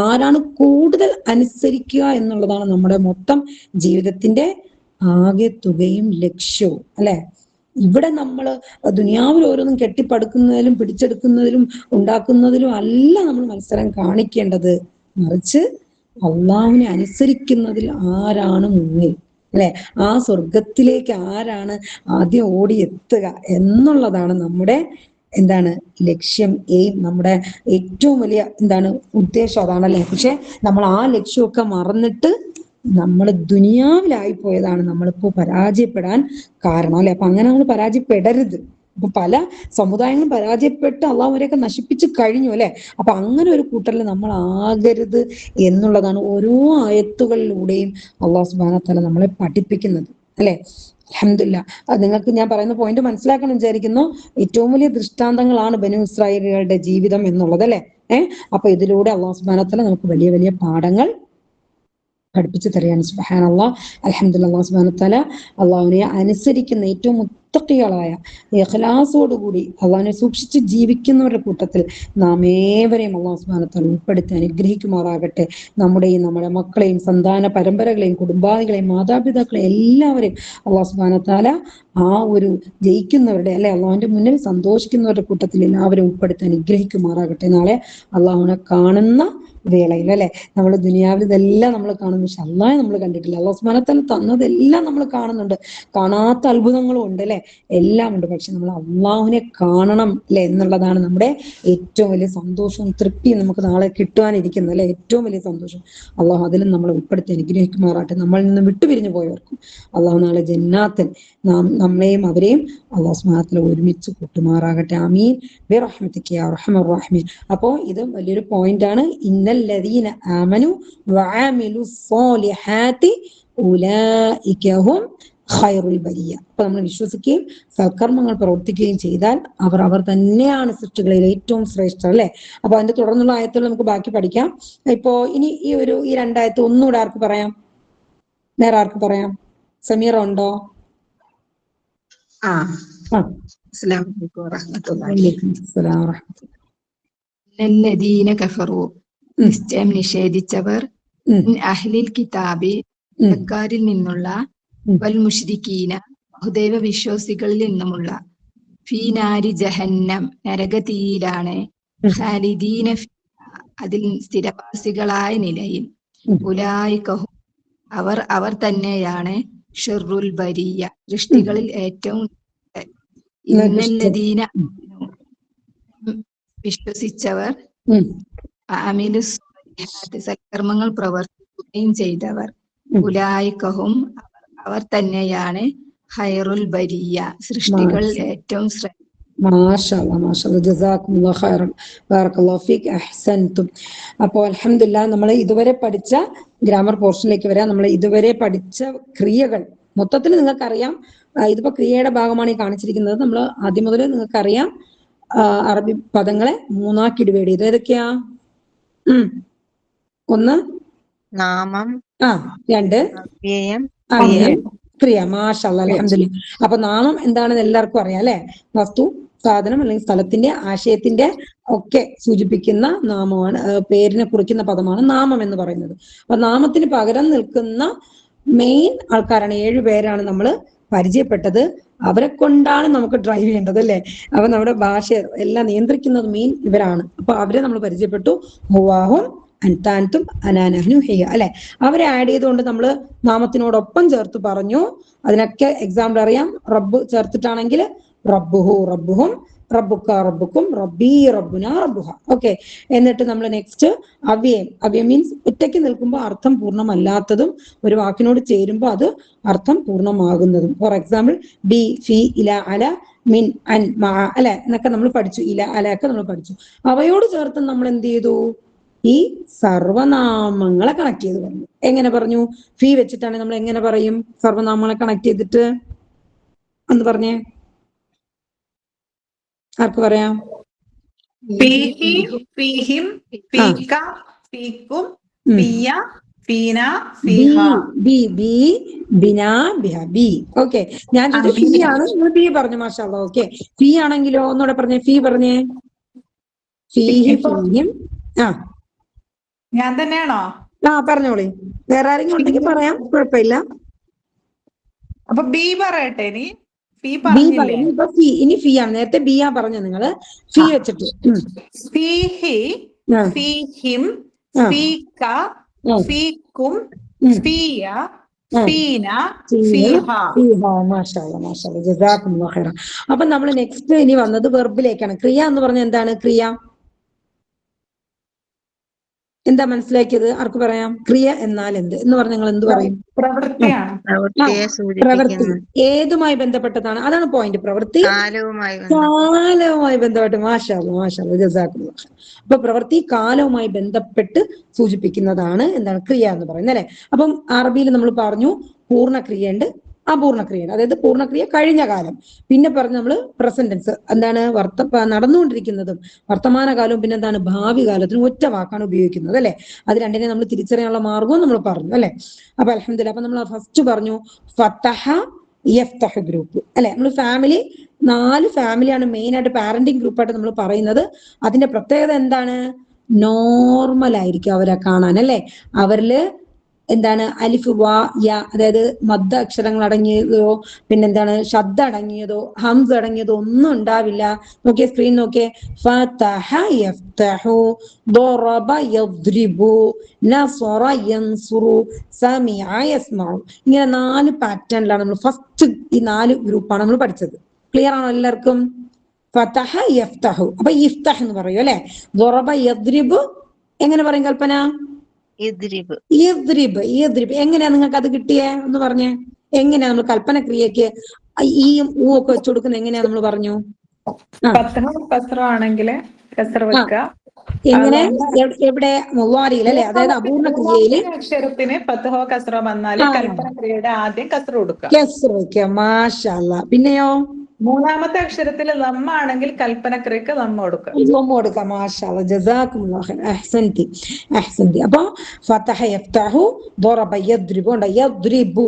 ആരാണ് കൂടുതൽ അനുസരിക്കുക എന്നുള്ളതാണ് നമ്മുടെ മൊത്തം ജീവിതത്തിന്റെ ആകെത്തുകയും ലക്ഷ്യവും അല്ലെ. ഇവിടെ നമ്മൾ ദുനിയാവിൽ ഓരോന്നും കെട്ടിപ്പടുക്കുന്നതിലും പിടിച്ചെടുക്കുന്നതിലും ഉണ്ടാക്കുന്നതിലും അല്ല നമ്മൾ മത്സരം കാണിക്കേണ്ടത്, മറിച്ച് അള്ളാഹുവിനെ അനുസരിക്കുന്നതിൽ ആരാണ് മുന്നിൽ അല്ലെ, ആ സ്വർഗത്തിലേക്ക് ആരാണ് ആദ്യം ഓടിയെത്തുക എന്നുള്ളതാണ് നമ്മുടെ എന്താണ് ലക്ഷ്യം, നമ്മുടെ ഏറ്റവും വലിയ എന്താണ് ഉദ്ദേശം അതാണല്ലേ. പക്ഷെ നമ്മൾ ആ ലക്ഷ്യമൊക്കെ മറന്നിട്ട് നമ്മൾ ദുനിയാവിലായി പോയതാണ് നമ്മളിപ്പോ പരാജയപ്പെടാൻ കാരണം അല്ലെ. അപ്പൊ അങ്ങനെ നമ്മൾ പരാജയപ്പെടരുത്. അപ്പൊ പല സമുദായങ്ങളും പരാജയപ്പെട്ട് അള്ളാഹു അവരെയൊക്കെ നശിപ്പിച്ചു കഴിഞ്ഞു അല്ലെ. അപ്പൊ അങ്ങനെ ഒരു കൂട്ടരിൽ നമ്മൾ ആകരുത് എന്നുള്ളതാണ് ഓരോ ആയത്തുകളിലൂടെയും അള്ളാഹു സുബ്ഹാനഹു വ തആല നമ്മളെ പഠിപ്പിക്കുന്നത് അല്ലെ. അൽഹംദുലില്ലാഹ്. നിങ്ങൾക്ക് ഞാൻ പറയുന്ന പോയിന്റ് മനസ്സിലാക്കണം വിചാരിക്കുന്നു. ഏറ്റവും വലിയ ദൃഷ്ടാന്തങ്ങളാണ് ബനൂ ഇസ്രായേലുകളുടെ ജീവിതം എന്നുള്ളത് അല്ലെ. അപ്പൊ ഇതിലൂടെ അള്ളാഹു സുബ്ഹാനഹു വ തആല നമുക്ക് വലിയ വലിയ പാഠങ്ങൾ പഠിപ്പിച്ചു തരികയാണ്. സുബ്ഹാനല്ലാഹ്, അൽഹംദുലില്ലാഹ്. അല്ലാഹു സുബ്ഹാനഹു വ തആല അള്ളാഹുവിനെ അനുസരിക്കുന്ന ഏറ്റവും മുത്തഖികളായ ഇഖ്ലാസോടുകൂടി അള്ളാഹിനെ സൂക്ഷിച്ച് ജീവിക്കുന്നവരുടെ കൂട്ടത്തിൽ നാം ഏവരെയും അള്ളാഹു സുബ്ഹാനഹു വ തആല ഉൾപ്പെടുത്തി അനുഗ്രഹിക്കുമാറാകട്ടെ. നമ്മുടെയും നമ്മുടെ മക്കളെയും സന്താന പരമ്പരകളെയും കുടുംബാദികളെയും മാതാപിതാക്കളെയും എല്ലാവരെയും അള്ളാഹു സുബ്ഹാനഹു വ തആല ആ ഒരു ജയിക്കുന്നവരുടെ അല്ലെ അള്ളാഹുവിന്റെ മുന്നിൽ സന്തോഷിക്കുന്നവരുടെ കൂട്ടത്തിൽ എല്ലാവരും ഉൾപ്പെടുത്തി അനുഗ്രഹിക്കുമാറാകട്ടെ. നാളെ അള്ളാഹുവിനെ കാണുന്ന വേളയിൽ അല്ലെ നമ്മൾ ദുനിയാവിൽ ഇതെല്ലാം നമ്മൾ കാണുന്നു, പക്ഷെ അള്ളാഹെ നമ്മൾ കണ്ടിട്ടില്ല. അള്ളാഹു സുബ്ഹാനഹു വ തആല തന്നതെല്ലാം നമ്മൾ കാണുന്നുണ്ട്, കാണാത്ത അത്ഭുതങ്ങളും ഉണ്ട് അല്ലെ, എല്ലാം ഉണ്ട്. പക്ഷെ നമ്മൾ അള്ളാഹുവിനെ കാണണം അല്ലെ എന്നുള്ളതാണ് നമ്മുടെ ഏറ്റവും വലിയ സന്തോഷവും തൃപ്തിയും നമുക്ക് നാളെ കിട്ടുവാനിരിക്കുന്നത് അല്ലെ, ഏറ്റവും വലിയ സന്തോഷം. അള്ളാഹു അതിലും നമ്മളെ ഉൾപ്പെടുത്തി അനുഗ്രഹിക്കുമാറാട്ടെ. നമ്മളിൽ നിന്ന് വിട്ടുപിരിഞ്ഞു പോയവർക്കും അള്ളാഹു നാളെ ജന്നാത്തിൽ നമ്മളെയും അവരെയും അള്ളാഹു സുബ്ഹാനഹു വ തആല ഒരുമിച്ച് കൂട്ടുമാറാകട്ടെ. ആമീൻ ബിറഹ്മതിക യാ അർഹമർ റഹീമീൻ. അപ്പോ ഇത് വലിയൊരു പോയിന്റ് ആണ്. ഇന്നല്ലദീന ആമനു വഅമിലുസ് സ്വാലിഹാത്തി ഉലൈക ഹും ഖൈറുൽ ബരിയ. അപ്പൊ നമ്മൾ വിശ്വസിക്കുകയും സൽക്കർമ്മങ്ങൾ പ്രവർത്തിക്കുകയും ചെയ്താൽ അവർ തന്നെയാണ് സൃഷ്ടികളിൽ ഏറ്റവും ശ്രേഷ്ഠ അല്ലെ. അപ്പൊ അതിന്റെ തുടർന്നുള്ള ആയത്തുകൾ നമുക്ക് ബാക്കി പഠിക്കാം. ഇപ്പോ ഇനി ഈ രണ്ടായത്ത് ഒന്നുകൂടെ ആർക്ക് പറയാം? വേറെ ആർക്ക് പറയാം? സമീറ ഉണ്ടോ? അസ്സലാമു അലൈക്കും വറഹ്മത്തുള്ളാഹി. വഅലൈക്കും അസ്സലാം വറഹ്മത്തുള്ളാഹി. ലല്ലദീന കഫറു, നിശ്ചയം നിഷേധിച്ചവർ, മിൻ അഹ്ലിൽ കിതാബി, മക്കാരിൽ നിന്നുള്ള, വൽ മുശ്രിക്കീന, ബഹുദൈവ വിശ്വാസികളിൽ നിന്നുമുള്ള, ഫീ നാരി ജഹന്നം, നരകതീയിലാണ്, ഖാലിദീന ഫീഹാ, അതിൽ സ്ഥിരവാസികളായ നിലയിൽ, ഉലൈക അവർ തന്നെയാണ് ഷർറുൽ ബരിയ, സൃഷ്ടികളിൽ ഏറ്റവും. ഇന്നല്ലദീന വിശ്വസിച്ചവർ, അമിലു സ്വാലിഹാത്ത്, സൽക്കർമ്മങ്ങൾ പ്രവർത്തിക്കുകയും ചെയ്തവർ, ഉലൈക അവർ തന്നെയാണ് ഖൈറുൽ ബരിയ, സൃഷ്ടികളിൽ ഏറ്റവും ശ്രേഷ്ഠ. മാഷാഅല്ലാഹ് മാഷാഅല്ലാഹ് ജസാക്കുമുല്ലാഹു ഖൈറൻ ബറകല്ലാഹു ഫീക് അഹ്സൻതും. അപ്പോൾ അൽഹംദുലില്ലാഹ് നമ്മൾ ഇതുവരെ പഠിച്ച ഗ്രാമർ പോർഷനിലേക്ക് വരാം. നമ്മൾ ഇതുവരെ പഠിച്ച ക്രിയകൾ മൊത്തത്തിൽ നിങ്ങൾക്കറിയാം. ഇതിപ്പോ ക്രിയയുടെ ഭാഗമാണ് ഈ കാണിച്ചിരിക്കുന്നത്. നമ്മൾ ആദ്യം മുതൽ നിങ്ങൾക്കറിയാം അറബി പദങ്ങളെ മൂന്നാക്കി ഡിവൈഡ് ചെയ്തു. ഏതൊക്കെയാ? ഒന്ന് നാമം, രണ്ട് അവ്യയം, ക്രിയ. മാഷാഅല്ലാഹ് അൽഹംദുലില്ലാഹ്. അപ്പൊ നാമം എന്താണെന്ന് എല്ലാവർക്കും അറിയാം അല്ലെ. വസ്തു, സാധനം അല്ലെങ്കിൽ സ്ഥലത്തിന്റെ ആശയത്തിന്റെ ഒക്കെ സൂചിപ്പിക്കുന്ന നാമമാണ്, പേരിനെ കുറിക്കുന്ന പദമാണ് നാമം എന്ന് പറയുന്നത്. അപ്പൊ നാമത്തിന് പകരം നിൽക്കുന്ന മെയിൻ ആൾക്കാരാണ് 7 പേരാണ് നമ്മൾ പരിചയപ്പെട്ടത്. അവരെ കൊണ്ടാണ് നമുക്ക് ഡ്രൈവ് ചെയ്യേണ്ടത് അല്ലെ. അപ്പൊ നമ്മുടെ ഭാഷ എല്ലാം നിയന്ത്രിക്കുന്നത് മെയിൻ ഇവരാണ്. അപ്പൊ അവരെ നമ്മൾ പരിചയപ്പെട്ടു. ഹുവാഹും അൻതാൻതും അനാനഹ്നു ഹിയ അല്ലെ. അവരെ ആഡ് ചെയ്തുകൊണ്ട് നമ്മൾ നാമത്തിനോടൊപ്പം ചേർത്ത് പറഞ്ഞു. അതിനൊക്കെ എക്സാമ്പിൾ അറിയാം. റബ്ബ് ചേർത്തിട്ടാണെങ്കിൽ റബ്ബുഹു റബ്ബുഹും, റബ്ബുക്ക റബ്ബുക്കും, റബ്ബി റബ്ബുന റബ്ബുഹ. ഓക്കെ. എന്നിട്ട് നമ്മൾ നെക്സ്റ്റ് അവ്യം മീൻസ് ഒറ്റയ്ക്ക് നിൽക്കുമ്പോൾ അർത്ഥം പൂർണ്ണമല്ലാത്തതും ഒരു വാക്കിനോട് ചേരുമ്പോൾ അത് അർത്ഥം പൂർണ്ണമാകുന്നതും. ഫോർ എക്സാമ്പിൾ ബി, ഫി, ഇല, അല, മിൻ, അൻ, മഅ അല്ലെ എന്നൊക്കെ നമ്മൾ പഠിച്ചു. ഇല, അല ഒക്കെ നമ്മൾ പഠിച്ചു. അവയോട് ചേർത്ത് നമ്മൾ എന്ത് ചെയ്തു? ഈ സർവനാമങ്ങളെ കണക്ട് ചെയ്ത് പറഞ്ഞു. എങ്ങനെ പറഞ്ഞു? ഫീ വെച്ചിട്ടാണ് നമ്മൾ എങ്ങനെ പറയും സർവനാമങ്ങളെ കണക്ട് ചെയ്തിട്ട്? എന്ന് പറഞ്ഞേ, ആർക്ക് പറയാം? ഫീഹി, ഫീഹിം, ഫീക, ഫീക്കും, ഫിയ, ഫീന, ഫീഹ. ബി, ബി, ബിന, ബിഹ, ബി. ഓക്കെ. ഞാൻ ഫീ ആണ്, നിങ്ങൾ ബി പറഞ്ഞു. മാഷാഅല്ലാഹ്. ഓക്കെ. ഫീ ആണെങ്കിലോ ഒന്നുകൂടെ പറഞ്ഞേ. ഫീ പറഞ്ഞേ. ഫീഹി, ഫീഹിം. ഞാൻ തന്നെയാണോ? പറഞ്ഞോളി. വേറെ ആരെങ്കിലും ഉണ്ടെങ്കിൽ പറയാം, കുഴപ്പമില്ല. അപ്പൊ ബി പറയട്ടെ. ഇനി ഫീ ബി പറഞ്ഞില്ലേ? പറഞ്ഞു. ഇപ്പൊ ഫീ, ഇനി ഫീ ആണ്. നേരത്തെ ബി ആ പറഞ്ഞു നിങ്ങള്. ഫീ വെച്ചിട്ട് ഫീഹി, ഫീഹിം, ഫീക, ഫീക്കും, ഫിയ, ഫീന, ഫീഹ. മാഷാഅല്ലാഹ് മാഷാഅല്ലാഹ് ജസാക്കുമുല്ലാഹു ഖൈറൻ. അപ്പൊ നമ്മൾ നെക്സ്റ്റ് ഇനി വന്നത് വെർബിലേക്കാണ്. ക്രിയ എന്ന് പറഞ്ഞാൽ എന്താണ്? ക്രിയ എന്താ മനസ്സിലാക്കിയത്? ആർക്ക് പറയാം? ക്രിയ എന്നാൽ എന്ത് എന്ന് പറഞ്ഞാൽ നിങ്ങൾ എന്ത് പറയും? പ്രവൃത്തിയാണ്. പ്രവൃത്തിയെ പ്രവൃത്തി സൂചിപ്പിക്കുന്നു. ഏതുമായി ബന്ധപ്പെട്ടതാണ്? അതാണ് പോയിന്റ്. പ്രവൃത്തി കാലവുമായി ബന്ധപ്പെട്ട്. മാഷാഅല്ലാഹ് മാഷാഅല്ലാഹ് ജസാക്കുമുല്ലാഹു ഖൈറൻ. അപ്പൊ പ്രവൃത്തി കാലവുമായി ബന്ധപ്പെട്ട് സൂചിപ്പിക്കുന്നതാണ് എന്താണ്? ക്രിയ എന്ന് പറയുന്നത് അല്ലെ. അപ്പം അറബിയിൽ നമ്മൾ പറഞ്ഞു പൂർണ്ണക്രിയയുണ്ട്, അപൂർണക്രിയയുണ്ട്. അതായത് പൂർണ്ണക്രിയ കഴിഞ്ഞ കാലം, പിന്നെ പറഞ്ഞു നമ്മൾ പ്രസന്റ് ടെൻസ് എന്താണ് നടന്നുകൊണ്ടിരിക്കുന്നതും വർത്തമാനകാലവും, പിന്നെ എന്താണ് ഭാവി കാലത്തിനും ഒറ്റ വാക്കാണ് ഉപയോഗിക്കുന്നത് അല്ലെ. അത് രണ്ടിനെ നമ്മൾ തിരിച്ചറിയാനുള്ള മാർഗവും നമ്മൾ പറഞ്ഞു അല്ലെ. അപ്പൊ അൽഹംദുലില്ലാഹ്. അപ്പൊ നമ്മൾ ഫസ്റ്റ് പറഞ്ഞു ഫതഹ യഫ്തഹ് ഗ്രൂപ്പ് അല്ലെ. നമ്മൾ ഫാമിലി 4 ഫാമിലിയാണ് മെയിൻ ആയിട്ട് പാരന്റിങ് ഗ്രൂപ്പായിട്ട് നമ്മൾ പറയുന്നത്. അതിന്റെ പ്രത്യേകത എന്താണ്? നോർമൽ ആയിരിക്കും അവരെ കാണാൻ അല്ലെ. അവരില് എന്താണ് അലിഫ് വാ യ, അതായത് മദ്ദ അക്ഷരങ്ങൾ അടങ്ങിയതോ പിന്നെന്താണ് ശബ്ദ അടങ്ങിയതോ ഹംസ് അടങ്ങിയതോ ഒന്നും ഉണ്ടാവില്ല. നോക്കിയേ, സ്ക്രീൻ നോക്കിയേ. ഫതഹ യഫ്തഹു, ضرب يضرب, നസറ യൻസുറു, സമിഅ യസ്മഉ. ഇങ്ങനെ 4 പാറ്റേണിലാണ് നമ്മൾ ഫസ്റ്റ് ഈ 4 ഗ്രൂപ്പാണ് നമ്മൾ പഠിച്ചത്. ക്ലിയർ ആണോ എല്ലാവർക്കും? ഫതഹ യഫ്തഹു, അപ്പൊ ഇഫ്തഹ് എന്ന് പറയും അല്ലെ. ضرب يضرب എങ്ങനെ പറയും കൽപ്പന? ഇദ്രിബ്. ഈദ്രിബ്. എങ്ങനെയാ നിങ്ങൾക്ക് അത് കിട്ടിയേ ഒന്ന് പറഞ്ഞേ. എങ്ങനെയാ നമ്മൾ കൽപ്പന ക്രിയക്ക് ഈ ഊ ഒക്കെ വെച്ചു കൊടുക്കുന്നത് എങ്ങനെയാ നമ്മൾ പറഞ്ഞു? ആണെങ്കിൽ കസർ വെക്കുക. എങ്ങനെ? എവിടെ? മുവാരിയിൽ അല്ലെ, അതായത് അപൂർണ ക്രിയയില് അക്ഷരത്തിന് ഫത്ഹോ കസറോ വന്നാല് കൽപ്പന ക്രിയയുടെ ആദ്യം കസർ കൊടുക്കുക. കെസ്ർ വെക്കുക. മാഷാ അല്ലാഹ്. പിന്നെയോ മൂന്നാമത്തെ അക്ഷരത്തിൽ ലമ്മ ആണെങ്കിൽ കൽപ്പനക്രിയക്ക് ലമ്മ കൊടുക്കുക. കൊടുക്കാം. മാഷാ അല്ലാഹ്, ജസാക്കുമുല്ലാഹ് ഖൈർ, അഹ്സൻതി അഹ്സൻതി. അപ്പൊ ഫതഹ യഫ്തഹു, ضرب يضرب ഉണ്ട്. യദ്രിബു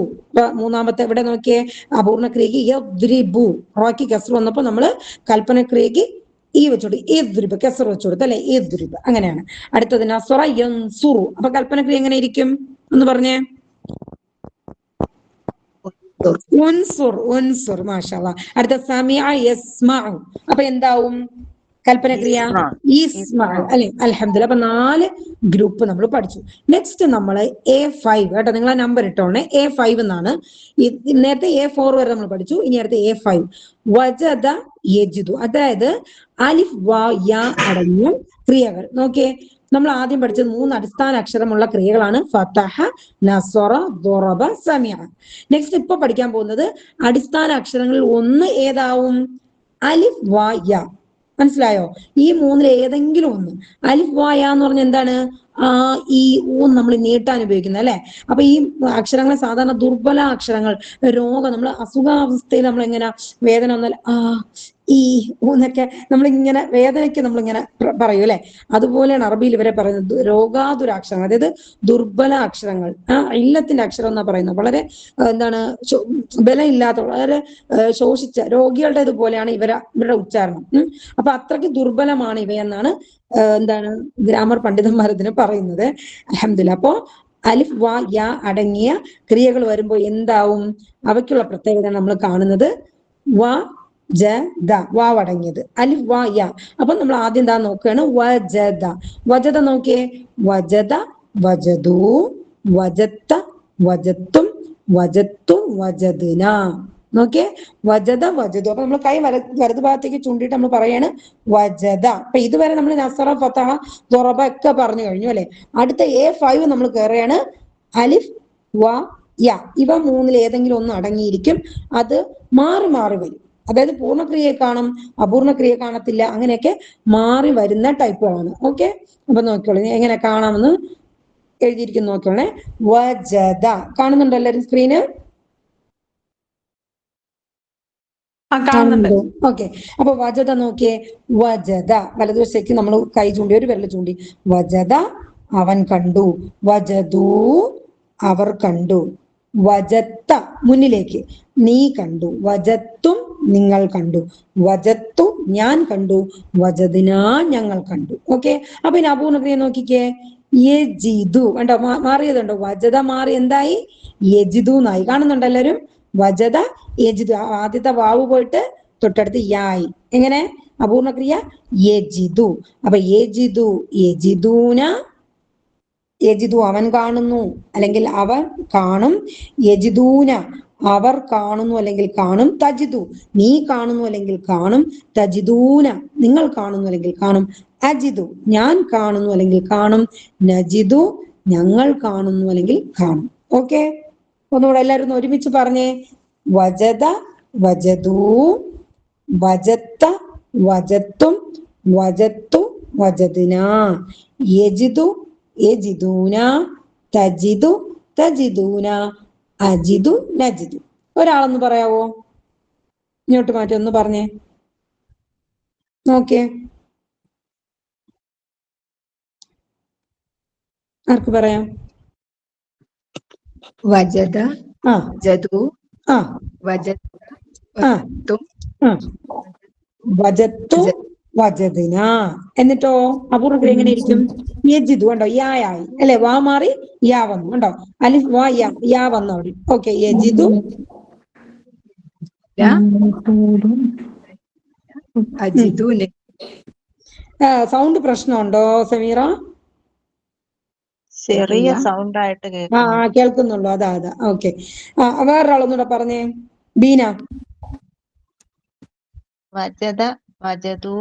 മൂന്നാമത്തെ ഇവിടെ നോക്കിയേ, അപൂർണ ക്രിയക്ക് യദ്രിബു റാക്കി കസ്ർ വന്നപ്പോ നമ്മള് കൽപ്പന ക്രിയക്ക് ഈ വെച്ചോട് ഇദ്രിബ് കെസർ വെച്ചുകൊടുത്തു അല്ലെ, ഇദ്രിബ്. അങ്ങനെയാണ്. അടുത്തത് നസറ യൻസുറു, അപ്പൊ കൽപ്പന ക്രിയ എങ്ങനെ ഇരിക്കും ഒന്ന് പറഞ്ഞേ. ഉൻസുർ, ഉൻസുർ. മാഷാ അല്ലാഹ്. അടുത്ത സമിഅ യസ്മഉ, അപ്പൊ എന്താവും കൽപ്പന ക്രിയ? ഇസ്മഉ അല്ലെ. അൽഹംദുലില്ലാഹ്. അപ്പൊ 4 ഗ്രൂപ്പ് നമ്മൾ പഠിച്ചു. നെക്സ്റ്റ് നമ്മൾ A5 കേട്ടോ, നിങ്ങൾ ആ നമ്പർ ഇട്ടോണേ. A5 എന്നാണ്. നേരത്തെ A4 വരെ നമ്മൾ പഠിച്ചു, ഇനി അടുത്ത A5. വജദ യജിദു, അതായത് അലിഫ് വാ യ അടങ്ങിയ ക്രിയകൾ. നോക്കിയേ, നമ്മൾ ആദ്യം പഠിച്ചത് 3 അടിസ്ഥാന അക്ഷരമുള്ള ക്രിയകളാണ്. ഫതഹ, നസറ, ദറബ, സമിഅ. നെക്സ്റ്റ് ഇപ്പൊ പഠിക്കാൻ പോകുന്നത് അടിസ്ഥാന അക്ഷരങ്ങളിൽ ഒന്ന് ഏതാവും? അലിഫ് വാ യ. മനസ്സിലായോ? ഈ 3 ഏതെങ്കിലും ഒന്ന്. അലിഫ് വാ യ എന്ന് പറഞ്ഞാൽ എന്താണ്? ആ ഈ ഊ നമ്മൾ നീട്ടാൻ ഉപയോഗിക്കുന്നത് അല്ലെ. അപ്പൊ ഈ അക്ഷരങ്ങളെ സാധാരണ ദുർബല അക്ഷരങ്ങൾ, രോഗം, നമ്മൾ അസുഖാവസ്ഥയിൽ നമ്മൾ എങ്ങനെ വേദന വന്നാൽ ആ ഈ ഊന്നൊക്കെ നമ്മളിങ്ങനെ വേദനയ്ക്ക് നമ്മളിങ്ങനെ പറയൂ അല്ലെ. അതുപോലെയാണ് അറബിയിൽ ഇവരെ പറയുന്നത് രോഗാതുരാക്ഷരങ്ങൾ, അതായത് ദുർബല അക്ഷരങ്ങൾ. ഇല്ലത്തിന്റെ അക്ഷരം എന്നാ പറയുന്നത്. വളരെ എന്താണ് ബലമില്ലാത്ത, വളരെ ശോഷിച്ച രോഗികളുടെ ഇതുപോലെയാണ് ഇവരുടെ ഉച്ചാരണം. അപ്പൊ അത്രയ്ക്ക് ദുർബലമാണ് ഇവയെന്നാണ് എന്താണ് ഗ്രാമർ പണ്ഡിതന്മാർ ഇതിന് പറയുന്നത്. അൽഹംദുലില്ലാഹ്. അപ്പോ അലിഫ് വാ യ അടങ്ങിയ ക്രിയകൾ വരുമ്പോൾ എന്താവും? അവയ്ക്കുള്ള പ്രത്യേകത നമ്മൾ കാണുന്നത് വ ജ ദ, വാവ് അടങ്ങിയത്. അലിഫ് വാ യ. അപ്പൊ നമ്മൾ ആദ്യം എന്താ നോക്കുകയാണ്? വജദ. വജദ നോക്കിയേ, വജദ, വജദു, വജത്ത, വജത്തും, വജത്തും, വജദ്ന. നോക്കിയേ, വജദ, വജദു. അപ്പൊ നമ്മൾ കൈ വലതു ഭാഗത്തേക്ക് ചൂണ്ടിയിട്ട് നമ്മൾ പറയാണ് വജദ. അപ്പൊ ഇതുവരെ നമ്മൾ നസറ, ഫതഹ, ദറബ ഒക്കെ പറഞ്ഞു കഴിഞ്ഞു അല്ലെ. അടുത്ത A5 നമ്മൾ കയറുകയാണ്. അലിഫ് വ യ, ഇവ 3 ഏതെങ്കിലും ഒന്ന് അടങ്ങിയിരിക്കും. അത് മാറി മാറി വരും. അതായത് പൂർണ്ണക്രിയയെ കാണും, അപൂർണക്രിയ കാണത്തില്ല. അങ്ങനെയൊക്കെ മാറി വരുന്ന ടൈപ്പുകളാണ്. ഓക്കെ, അപ്പൊ നോക്കിയോളൂ എങ്ങനെ കാണാമെന്ന് എഴുതിയിരിക്കുന്നു. നോക്കിയോളെ, വജദ. കാണുന്നുണ്ടോ എല്ലാവരും സ്ക്രീന്? ഓക്കെ. അപ്പൊ വജദ നോക്കിയേ, വജദ. വലതുവശത്തേക്ക് നമ്മൾ കൈ ചൂണ്ടി, ഒരു വിരൽ ചൂണ്ടി. വജദ, അവൻ കണ്ടു. വജദു, അവർ കണ്ടു. വജത്ത, മുന്നിലേക്ക്, നീ കണ്ടു. വജത്തും, നിങ്ങൾ കണ്ടു. വജത്തു, ഞാൻ കണ്ടു. വജദിന, ഞങ്ങൾ കണ്ടു. ഓക്കെ. അപ്പൊ ഇനി അപൂർണക്രിയ നോക്കിക്കേ, യജിദു. കണ്ടോ, മാറിയതുണ്ടോ? വജദ മാറി എന്തായി? യജിദു എന്നായി. കാണുന്നുണ്ടോ എല്ലാവരും? വജദ, യജിദു. ആദ്യത്തെ വാവ് പോയിട്ട് തൊട്ടടുത്ത് യായി. എങ്ങനെ? അപൂർണക്രിയ യജിദു. അപ്പൊ യജിദു, യജിദൂന. യജിദു അവൻ കാണുന്നു അല്ലെങ്കിൽ അവൻ കാണും. യജിദൂന അവർ കാണുന്നു അല്ലെങ്കിൽ കാണും. തജിദു നീ കാണുന്നു അല്ലെങ്കിൽ കാണും. തജിദൂന നിങ്ങൾ കാണുന്നു അല്ലെങ്കിൽ കാണും. അജിദു ഞാൻ കാണുന്നു അല്ലെങ്കിൽ കാണും. നജിദു ഞങ്ങൾ കാണുന്നു അല്ലെങ്കിൽ കാണും. ഓക്കെ, ഒന്നുകൂടെ എല്ലാവരും ഒന്ന് ഒരുമിച്ച് പറഞ്ഞേ. വജദ, വജദൂ, വജത്ത, വജത്തും, വജത്തു, വജദ്ന. യജിദു, യജിദൂന. തജിദു, തജിദൂന. അജിദു, നജിദു. ഒരാളൊന്ന് പറയാവോ? ഇങ്ങോട്ട് മാറ്റി ഒന്ന് പറഞ്ഞേ നോക്കിയേ. ആർക്ക് പറയാം? വജദ, ജദു, ആ വജത്തും ആ ആ വജത്തു വജദിന. എന്നിട്ടോ അപൂർവത്തിൽ എങ്ങനെ ഇരിക്കും? യജിദു കണ്ടോ, യായി അല്ലെ, വാ മാറി യാ വന്നു കണ്ടോ, അലിഫ് വാ യാ വന്നു അവിടെ. ഓക്കെ, യജിദു അജിദു സൗണ്ട് പ്രശ്നമുണ്ടോ സമീറ? ചെറിയ സൗണ്ട് ആയിട്ട് കേൾക്കുന്നു. കേൾക്കുന്നുള്ളൂ, അതാ. ഓക്കെ. വേറൊരാളൊന്നുകൂടെ പറഞ്ഞേ, ബീന. വജദ വജദു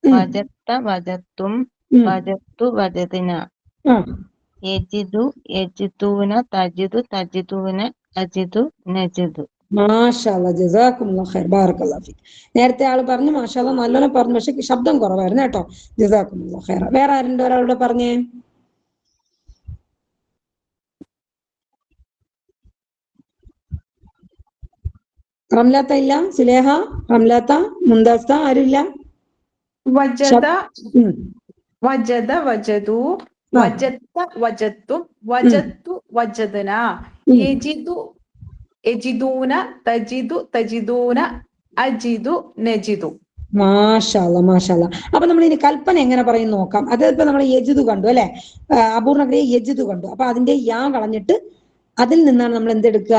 വജത്ത വജത്തും വജത്തു വജദിന. യജിദു യജിദൂന തജിദു തജിദൂന അജിദു നജിദു. മാഷാ അല്ലാഹ്, ജസാക്കുമുല്ലാഹ് ഖൈർ, ബാറക്കല്ലാഹു ഫീക്. നേരത്തെ ആള് പറഞ്ഞു മാഷാ അല്ലാഹ് നല്ലോണം പറഞ്ഞു, പക്ഷെ ശബ്ദം കുറവായിരുന്നു കേട്ടോ. ജസാക്കുമുല്ലാഹ് ഖൈർ. വേറെ ആരുണ്ട് ഒരാളോട് പറഞ്ഞേ? റംലാത്ത ഇല്ല? സുലേഹ, റംലാത്ത, മുന്താസ്ത, ആരുമില്ല? വജദ വജദ വജദു വജത്ത വജത്തും വജത്തു വജദന യജിദു യജിദൂന തജിദു തജിദൂന അജിദു നജിദു. മാഷാ അല്ലാഹ്, മാഷാ അല്ലാഹ്. അപ്പൊ നമ്മൾ ഇനി കൽപ്പന എങ്ങനെ പറയും നോക്കാം. അത് ഇപ്പൊ നമ്മൾ യജിദു കണ്ടു അല്ലെ, അപൂർണക്രിയ യജിദു കണ്ടു. അപ്പൊ അതിന്റെ യാ കളഞ്ഞിട്ട് അതിൽ നിന്നാണ് നമ്മൾ എന്തെടുക്കുക?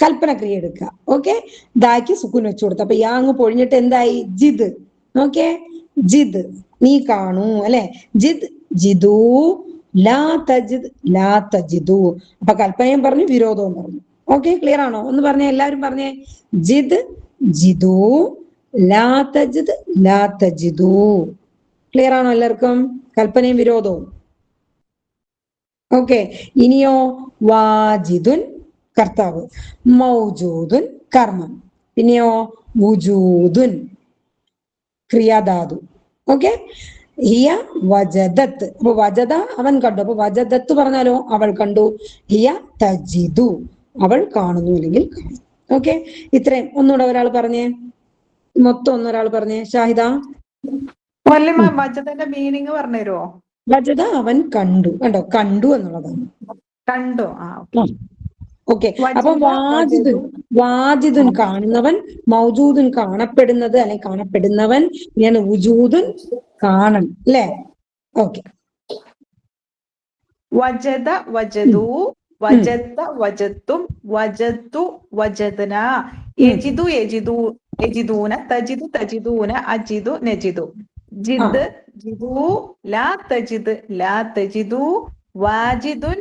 കൽപ്പനക്രിയ എടുക്കുക. ഓക്കെ, ദാക്ക് സുക്കൂൻ വെച്ചു കൊടുത്തു. അപ്പൊ യാ അങ്ങ് പൊഴിഞ്ഞിട്ട് എന്തായി? ജിദ്. നോക്കേ, ജിദ് നീ കാണൂ അല്ലെ, ജിദ് ജിദു, ലാ തജിദ് ലാ തജിദു. അപ്പൊ കൽപ്പനയും പറഞ്ഞു, വിരോധവും പറഞ്ഞു. ഓക്കെ, ക്ലിയർ ആണോ? ഒന്ന് പറഞ്ഞേ, എല്ലാവരും പറഞ്ഞേ, ജിദ് ജിദു, ലാ തജിദ് ലാ തജിദു. ക്ലിയർ ആണോ എല്ലാവർക്കും? കൽപ്പനയും വിരോധവും. ഓക്കെ, ഇനിയോ വാജിദുൻ കർത്താവ്, മൗജൂദുൻ കർമ്മം, പിന്നെയോ വുജൂദുൻ ക്രിയാധാതു. ഓക്കെ, ഹിയ വജദത്ത്. അപ്പൊ വജദ അവൻ കണ്ടു. അപ്പൊ വജദത്ത് പറഞ്ഞാലോ അവൾ കണ്ടു. ഹിയ തജിദു അവൾ കാണുന്നു അല്ലെങ്കിൽ കാണും. ഓക്കെ, ഇത്രയും. ഒന്നുകൂടെ ഒരാൾ പറഞ്ഞേ, മൊത്തം ഒന്നൊരാൾ പറഞ്ഞേ. ഷാഹിദ, വജദന്റെ മീനിങ് പറഞ്ഞുതരുമോ? വജദ അവൻ കണ്ടു. കണ്ടോ, കണ്ടു എന്നുള്ളതാണ്. കണ്ടു. ഓക്കെ, അപ്പൊ വാജിദുൻ കാണുന്നവൻ, മൗജൂദുൻ കാണപ്പെടുന്നത് അല്ലെങ്കിൽ കാണപ്പെടുന്നവൻ, ഞാൻ വുജൂദുൻ കാണണം അല്ലെ. ഓക്കെ, വജദ വജദു വജത്ത വജത്തും വജത്തു വജദന യജിദു യജിദു യജിദൂന തജിദു തജിദൂന അജിദു നജിദു. ജിദ് ജിദു ലാ തജിദ് ലാ തജിദു വാജിദുൻ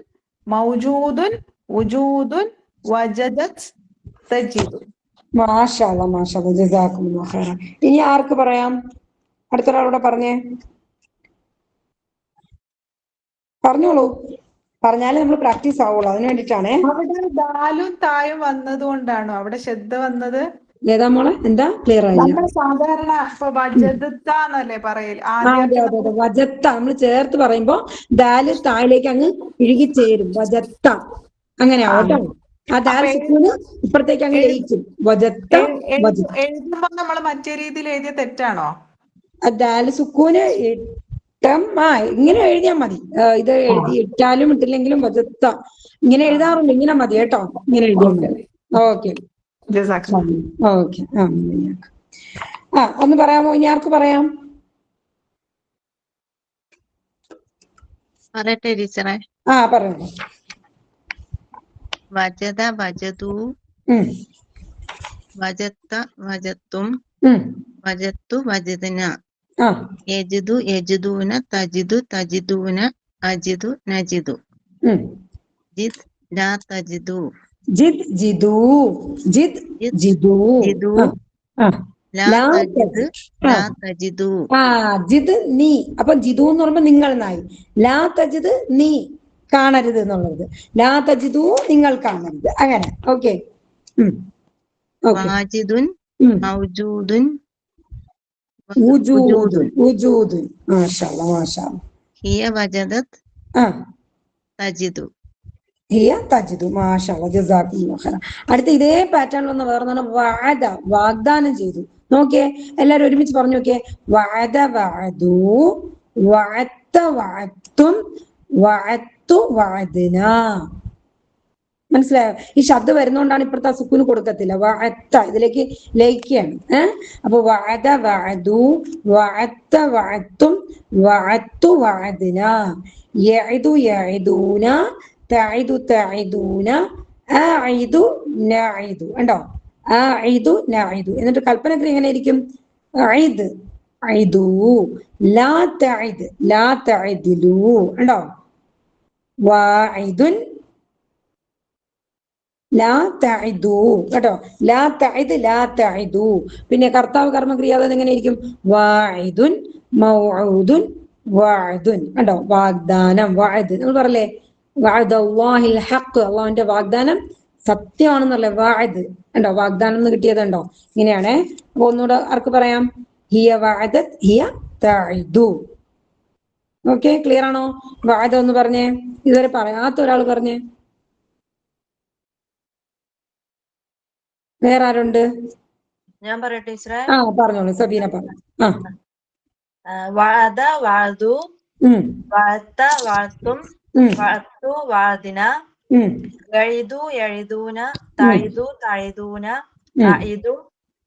മൗജൂദുൻ വുജൂദുൻ വജദത് തജിദു. മാഷാ അല്ലാഹ്, മാഷാ അല്ലാഹ്, ജസാക്കുമുല്ലാഹ് ഖൈറൻ. ഇനി ആർക്ക് പറയാം? അടുത്തൊരാളൂടെ പറഞ്ഞേ, പറഞ്ഞോളൂ. പറഞ്ഞാലേ നമ്മൾ പ്രാക്ടീസ് ആവുള്ളൂ, അതിന് വേണ്ടിട്ടാണേ. അവിടെ ദാലും തായും വന്നത് കൊണ്ടാണോ അവിടെ ശ്രദ്ധ വന്നത്? ഏതാ മോളെ? എന്താ ക്ലിയർ ആയില്ല? നമ്മൾ സാധാരണ ഇപ്പൊ വജദത്താന്നല്ലേ പറയല്, അതെ, വജത്ത നമ്മൾ ചേർത്ത് പറയുമ്പോ ദാല് തായിലേക്ക് അങ്ങ് ഇഴുകിച്ചേരും. വജത്ത അങ്ങനെ ആവട്ടോ. ആ ദാൽ സുക്കൂന് ഇപ്പുറത്തേക്ക് അങ്ങ് ലയിക്കും. വജത്ത. എഴുതുമ്പോ നമ്മൾ മറ്റേ രീതിയിൽ എഴുതിയ തെറ്റാണോ? ദാല് സുക്കൂന് ഇങ്ങനെ എഴുതിയാൽ മതി. ഇത് എഴുതി ഇട്ടാലും ഇട്ടില്ലെങ്കിലും വജത്ത ഇങ്ങനെ എഴുതാറുണ്ട്. ഇങ്ങനെ മതി കേട്ടോ, ഇങ്ങനെ എഴുതിയാൽ മതി. Okay, okay. ഒന്ന് പറയാമോ? ഇനി ആർക്ക് പറയാം? പറയട്ടെ ടീച്ചറെ. പറയണോ. വജദ വജദു വജത്ത വജത്തും വജത്തു വജദന യജിദു യജിദൂന തജിദു തജിദൂന അജിദു നജിദു. ജിദ് ലാ തജിദു ജിദ് ജിദു ജിദ് ജിദു ലാ തജിദ് ലാ തജിദു. ജിദ് നീ. അപ്പൊ ജിദു എന്ന് പറയുമ്പോ നിങ്ങൾ നായി. ലാ തജിദ് നീ കാണരുത് എന്നുള്ളത്. ലാ തജിദു നിങ്ങൾ കാണരുത്. അങ്ങനെ. ഓക്കെ, വാജിദുൻ മൗജൂദുൻ വുജൂദുൻ വുജൂദുൻ. മാഷാ അല്ലാഹ്, മാഷാ അല്ലാഹ്. ഹിയ വജദത് തജിദു ഹിയ തജിദു. മാഷാ അല്ലാഹ്, ജസാക്കുമുല്ലാഹ് ഖൈറൻ. അടുത്ത ഇതേ പാറ്റേണിൽ ഒന്ന് വേറെ വഅദ, വാഗ്ദാനം ചെയ്തു. നോക്കിയേ, എല്ലാരും ഒരുമിച്ച് പറഞ്ഞു നോക്കിയേ. വഅദ വഅദു വഅത്ത വഅത്തും വഅത്തു വഅദ്ന. മനസ്സിലായോ? ഈ ശബ്ദം വരുന്നോണ്ടാണ് ഇപ്പുറത്തെ സുക്കൂന് കൊടുക്കത്തില്ല. വഅത്ത ഇതിലേക്ക് ലയിക്കുകയാണ്. അപ്പൊ വഅദ വഅദു, വഅത്ത വഅത്തും, വഅത്തു വഅദ്ന, യഇദു യഇദൂന, തഇദു തഇദൂന, അഇദു നഇദു. കണ്ടോ? അഇദു നഇദു. എന്നിട്ട് കൽപ്പനക്രിയ എങ്ങനെ ഇരിക്കും? അഇദ് അഇദു, ലാ തഇദ് ലാ തഇദിലു. കണ്ടോ? വാഇദുൻ ലാ തഇദു. കേട്ടോ? ലാ തഇദ് ലാ തഇദു. പിന്നെ കർത്താവ് കർമ്മക്രിയ എങ്ങനെ ഇരിക്കും? വാഇദുൻ മൗഊദുൻ വഅദുൻ. കണ്ടോ? വാഗ്ദാനം, വഅദ്. നമ്മൾ പറയല്ലേ വഅദല്ലാഹിൽ ഹഖ്, അള്ളാഹുവിന്റെ വാഗ്ദാനം സത്യമാണെന്നല്ലേ വഅദ്. കണ്ടോ? വാഗ്ദാനം എന്ന് കിട്ടിയതുണ്ടോ? ഇങ്ങനെയാണേ. അപ്പൊ ഒന്നുകൂടെ ആർക്ക് പറയാം? ഹിയ വഅദത് ഹിയ തഇദു. ഓക്കെ, ക്ലിയർ ആണോ? വഅദ ഒന്ന് പറഞ്ഞേ, ഇതുവരെ പറയാത്ത ഒരാൾ പറഞ്ഞേ. വേറെ ആരുണ്ട്? ഞാൻ പറയാം ടീച്ചറെ. പറഞ്ഞോളൂ സബീന പറഞ്ഞു. വഅദ വഅദു, വഅത്ത വഅത്തും, വഅത്തു വഅദിന, യഇദു യഇദൂന, തഇദു തഇദൂന, നഇദു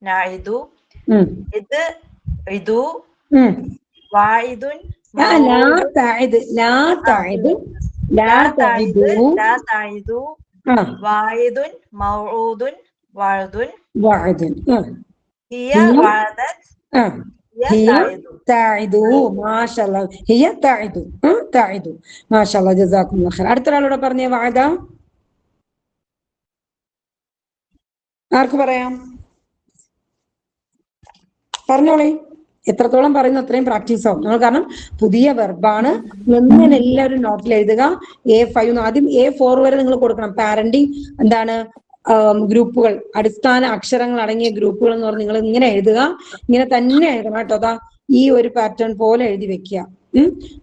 നഇദു, ഇത് ഇദു, വാഇദുൻ ലാ തഇദ് ലാ തഇദ് ലാ തഇദു, ലാ തഇദു, വാഇദുൻ മൗഊദുൻ വഅദുൻ വഅദുൻ, ഹിയ വഅദത് ഹിയ തഇദു. മാഷാഅല്ലാഹ്, ഹിയ തഇദു തഇദു. മാഷാഅല്ലാഹ്, ജസാക്കുമുല്ലാഹ് ഖൈർ. അടുത്ത ആളോട് പറഞ്ഞേ വഅദ. ആർക്ക് പറയാം? പറഞ്ഞോളേ. എത്രത്തോളം പറയുന്നു അത്രയും പ്രാക്ടീസ് ആവും നമ്മൾ. കാരണം പുതിയ വെർബാണ്. എങ്ങനെ എല്ലാവരും നോട്ടിൽ എഴുതുക. A5 ആദ്യം A4 വരെ നിങ്ങൾ കൊടുക്കണം. പാരന്റിങ് എന്താണ്, ഗ്രൂപ്പുകൾ, അടിസ്ഥാന അക്ഷരങ്ങൾ അടങ്ങിയ ഗ്രൂപ്പുകൾ എന്ന് പറഞ്ഞ് നിങ്ങൾ ഇങ്ങനെ എഴുതുക. ഇങ്ങനെ തന്നെ എഴുതണം കേട്ടോ. അതാ ഈ ഒരു പാറ്റേൺ പോലെ എഴുതി വെക്കുക.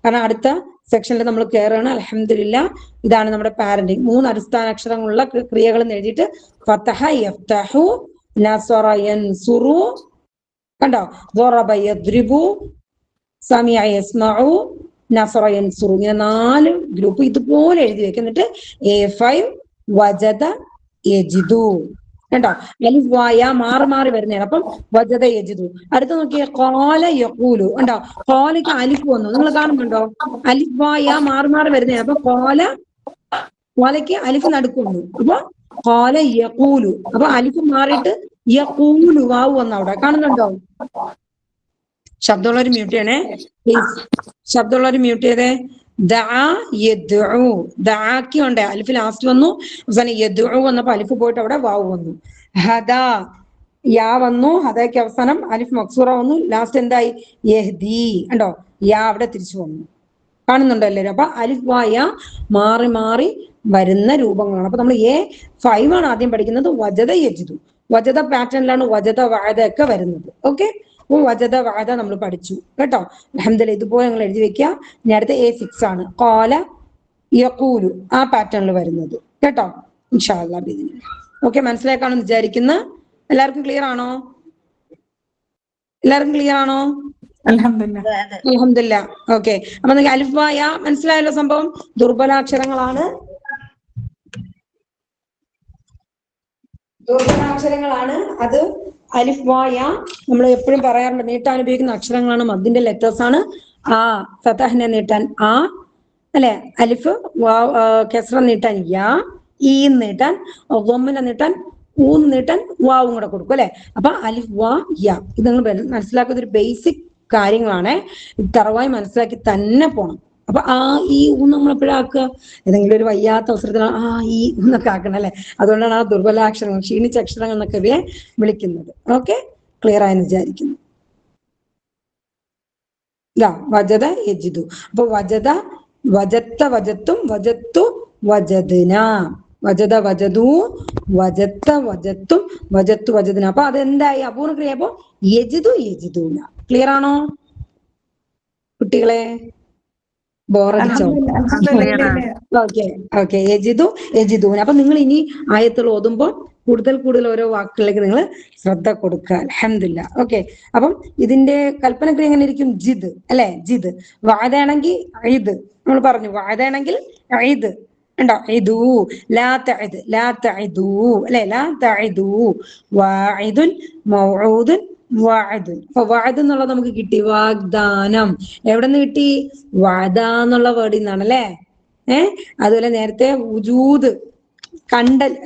കാരണം അടുത്ത സെക്ഷനിൽ നമ്മൾ കയറുകയാണ്. അൽഹംദുലില്ലാ, ഇതാണ് നമ്മുടെ പാരന്റിങ്. 3 അടിസ്ഥാന അക്ഷരങ്ങളുള്ള ക്രിയകൾ എഴുതിയിട്ട് ഫതഹ യഫ്തഹു, നസറ യൻസുറു, കണ്ടോ? ദറബ യദ്രിബു, സമിഅ യസ്മഉ, നസറ യൻസുറു. ഇങ്ങനെ 4 ഗ്രൂപ്പ് ഇതുപോലെ എഴുതി വെക്കുക. എന്നിട്ട് A5 വജദ യജിദു. കണ്ടോ? അലിഫ് വായ മാറി മാറി വരുന്നതാണ്. അപ്പം വജദ യജിദു. അടുത്ത നോക്കിയേ, ഖാല യഖൂലു. കണ്ടോ? ഖാലയ്ക്ക് അലിഫ് വന്നു, നിങ്ങൾ കാണുന്നുണ്ടോ? അലിഫ് വായ മാറി മാറി വരുന്നതാണ്. അപ്പൊ ഖാലയ്ക്ക് അലിഫ് നടുക്ക് വന്നു. അപ്പൊ ഖാല യഖൂലു. അപ്പൊ അലിഫ് മാറിയിട്ട് യഖൂലു വാവ് വന്നു. അവിടെ കാണുന്നുണ്ടോ? ശബ്ദമുള്ളവർ മ്യൂട്ട് ചെയ്യണേ പ്ലീസ്. ശബ്ദമുള്ളവർ മ്യൂട്ട് ചെയ്തേ. ദഅ യദ്ഉ. ദഅക്ക് ഉണ്ട് അലിഫ് ലാസ്റ്റ് വന്നു. അവസാനം യദ്ഉ വന്നപ്പോ അലിഫ് പോയിട്ട് അവിടെ വാവ് വന്നു. ഹദ യാ വന്നു. ഹദയ്ക്ക് അവസാനം അലിഫ് മക്സൂറ വന്നു. ലാസ്റ്റ് എന്തായി? യഹ്ദി. കണ്ടോ? യാ അവിടെ തിരിച്ചു വന്നു. കാണുന്നുണ്ടോ എല്ലാവരും? അപ്പൊ അലിഫ് വായ മാറി മാറി വരുന്ന രൂപങ്ങളാണ്. അപ്പൊ നമ്മൾ A5 ആണ് ആദ്യം പഠിക്കുന്നത്. വജദ യജിദു. വജദ പാറ്റേണിലാണ് വജദ വഅദ ഒക്കെ വരുന്നത്. ഓക്കെ, അപ്പൊ വജദ വഅദ നമ്മൾ പഠിച്ചു കേട്ടോ. അൽഹംദുലില്ലാ, ഇതുപോലെ നിങ്ങൾ എഴുതി വെക്കുക. ഇനി അടുത്ത A6 ആണ് ഖാല യഖൂലു, ആ പാറ്റേണിൽ വരുന്നത് കേട്ടോ. ഇൻഷാ അല്ലാഹ് ബിഇദ്നില്ലാഹ്. ഓക്കെ, മനസ്സിലാക്കാണെന്ന് വിചാരിക്കുന്ന. എല്ലാവർക്കും ക്ലിയർ ആണോ? എല്ലാവർക്കും ക്ലിയർ ആണോ? അൽഹംദുലില്ലാ. ഓക്കെ, അപ്പൊ നിങ്ങൾക്ക് അലിഫ് വായ മനസ്സിലായല്ലോ സംഭവം. ദുർബലാക്ഷരങ്ങളാണ്, ദുർബലാക്ഷരങ്ങളാണ് അത്. അലിഫ് വായ നമ്മൾ എപ്പോഴും പറയാറുണ്ട്, നീട്ടാൻ ഉപയോഗിക്കുന്ന അക്ഷരങ്ങളാണ്. മദ്ദിന്റെ ലെറ്റേഴ്സ് ആണ്. ആ ഫതഹിനെ നീട്ടാൻ ആ, അല്ലെ? അലിഫ് കെസ്റ നീട്ടാൻ യാ, ഈ നീട്ടാൻ, ഗമ്മിനെ നീട്ടാൻ ഊന്ന് നീട്ടാൻ വാവും കൂടെ കൊടുക്കും അല്ലെ? അപ്പൊ അലിഫ് വാ യാ, ഇത് നിങ്ങൾ മനസ്സിലാക്കുന്ന ഒരു ബേസിക് കാര്യങ്ങളാണ്. തറവായി മനസ്സിലാക്കി തന്നെ പോണം. അപ്പൊ ആ ഈ ഊന്ന് നമ്മൾ എപ്പോഴാക്കുക? ഏതെങ്കിലും ഒരു വയ്യാത്ത അവസരത്തിലാണ് ആ ഈ എന്നൊക്കെ ആക്കണം അല്ലെ? അതുകൊണ്ടാണ് ആ ദുർബലാക്ഷരങ്ങൾ, ക്ഷീണിച്ച അക്ഷരങ്ങൾ എന്നൊക്കെ ഇവയെ വിളിക്കുന്നത്. ഓക്കെ, ക്ലിയർ ആയെന്ന് വിചാരിക്കുന്നു. വജദ യജിദു. അപ്പൊ വജദ വജത്ത വജത്തും, വജത്തു വജദ്ന, വജദ വജദു, വജത്ത വജത്തും, വജത്തു വജദ്ന. അപ്പൊ അതെന്തായി? അപൂർണ്ണ ക്രിയ. അപ്പൊ യജിദു യജിദൂന. ക്ലിയർ ആണോ കുട്ടികളെ? ബോറടിച്ചോ? ഓക്കെ ഓക്കെ, യജിദു യജിദൂന. അപ്പൊ നിങ്ങൾ ഇനി ആയത്തുകൾ ഓതുമ്പോൾ കൂടുതൽ കൂടുതൽ ഓരോ വാക്കുകളിലേക്ക് നിങ്ങൾ ശ്രദ്ധ കൊടുക്കുക. അൽഹംദുലില്ലാ. ഓക്കെ, അപ്പം ഇതിന്റെ കൽപ്പനക്രിയ എങ്ങനെ ഇരിക്കും? ജിദ് അല്ലെ? ജിദ്. വാദാണെങ്കിൽ ഐദ് നമ്മൾ പറഞ്ഞു. വാദാണെങ്കിൽ ഐദ് ഉണ്ടോ ഇദൂ ലാ തഇദ് ലാ തഇദൂ അല്ലെ ലാ തഇദൂ വാഇദുൻ മൗഊദുൻ വഅദുൻ. അപ്പൊ വഅദ് എന്നുള്ളത് നമുക്ക് കിട്ടി വാഗ്ദാനം. എവിടെ നിന്ന് കിട്ടി? വഅദ എന്നുള്ള വേർഡിൽ നിന്നാണ് അല്ലെ. അതുപോലെ നേരത്തെ വുജൂദ്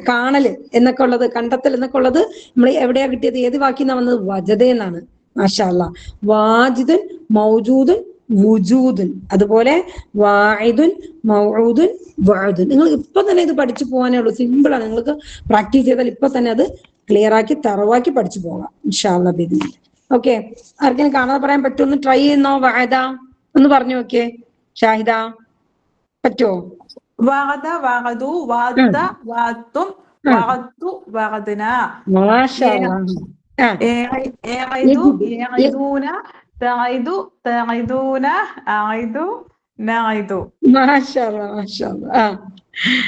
കാണല് എന്നൊക്കെ ഉള്ളത്, കണ്ടെത്തൽ എന്നൊക്കെ ഉള്ളത് നമ്മൾ എവിടെയാ കിട്ടിയത്? ഏത് വാക്കിന്നാ വന്നത്? വജദ എന്നാണ്. മാഷാ അല്ലാ. വാജിദുൻ മൗജൂദുൻ വുജൂദുൻ, അതുപോലെ വാഇദുൻ മൗഊദുൻ വഅദുൻ. നിങ്ങൾ ഇപ്പൊ തന്നെ ഇത് പഠിച്ചു പോകാനേ ഉള്ളൂ. സിമ്പിൾ ആണ്. നിങ്ങൾക്ക് പ്രാക്ടീസ് ചെയ്താൽ ഇപ്പൊ തന്നെ അത് ക്ലിയർ ആക്കി തറവാക്കി പഠിച്ചു പോകാം ഇൻഷാ അല്ലാ ബിദിനില്ലാ. ഓക്കെ, ആർക്കെങ്കിലും കാണാതെ പറയാൻ പറ്റുമോ? ഒന്ന് ട്രൈ ചെയ്യുന്നോ? വഅദ ഒന്ന് പറഞ്ഞു നോക്കിയേ. ഷാഹിദ പറ്റുമോ? വഅദ വഅദു വഅദ വഅദും വഅദു വഅദന. മാഷാ അല്ലാ. യഅഇദു യഅഇദൂന തഅഇദു തഅഇദൂന അഇദു നഅഇദു. മാഷാ അല്ലാ മാഷാ അല്ലാ.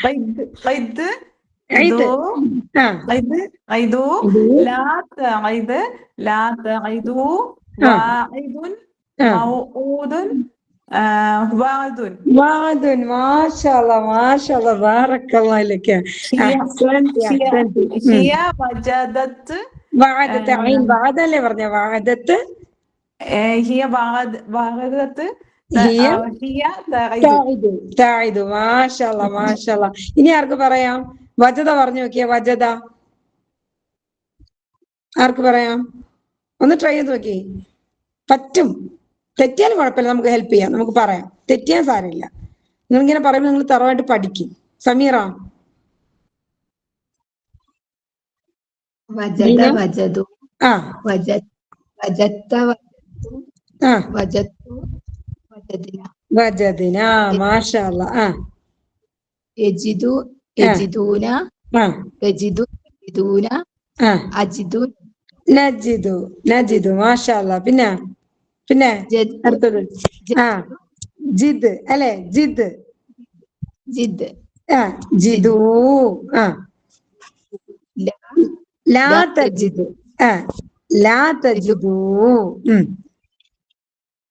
ഖിദ് ഖിദ് ഖിദു ഖിദ് ഖിദു ലാ തഅഇദ് ലാ തഅഇദു വാഇദുൻ മൗഊദുൻ വഅദുൻ വഅദുൻ. മാഷാ അല്ലാ മാഷാ അല്ലാ. ബാറക്കല്ലാഹു ലക. അഹ്സൻതി അഹ്സൻതി. ഹിയ വജദത് വഅദത ഐൻ വഅദല്ലേ പറഞ്ഞ? വഅദത്ത് ഹിയ വഅദത് ഹിയ ഹിയ തഅഇദു തഅഇദു. മാഷാ അല്ലാ മാഷാ അല്ലാ. ഇനി ആർക്ക് പറയാം? വജദ പറഞ്ഞു നോക്കിയേ. വജദ ആർക്ക് പറയാം? ഒന്ന് ട്രൈ ചെയ്ത് നോക്കി. പറ്റും. തെറ്റിയാലും കുഴപ്പമില്ല, നമുക്ക് ഹെൽപ്പ് ചെയ്യാം, നമുക്ക് പറയാം. തെറ്റിയാൻ സാരമില്ല. നിങ്ങളിങ്ങനെ പറയുമ്പോൾ നിങ്ങൾ തറവായിട്ട് പഠിക്കും. സമീറ വജദ വജദു വജത്ത വജത്തു വജദിന വജദിന. മാഷാ അല്ലാ. യജിദു യജിദൂന യജിദു യജിദൂന അജിദു നജിദു നജിദു. മാഷാ അല്ലാ. പിന്നെ പിന്നെ അടുത്തത് ജിദ് അല്ലെ? ജിദ് ജിദ് ജിദു. ലാ തജിദു ലാ തജിദു.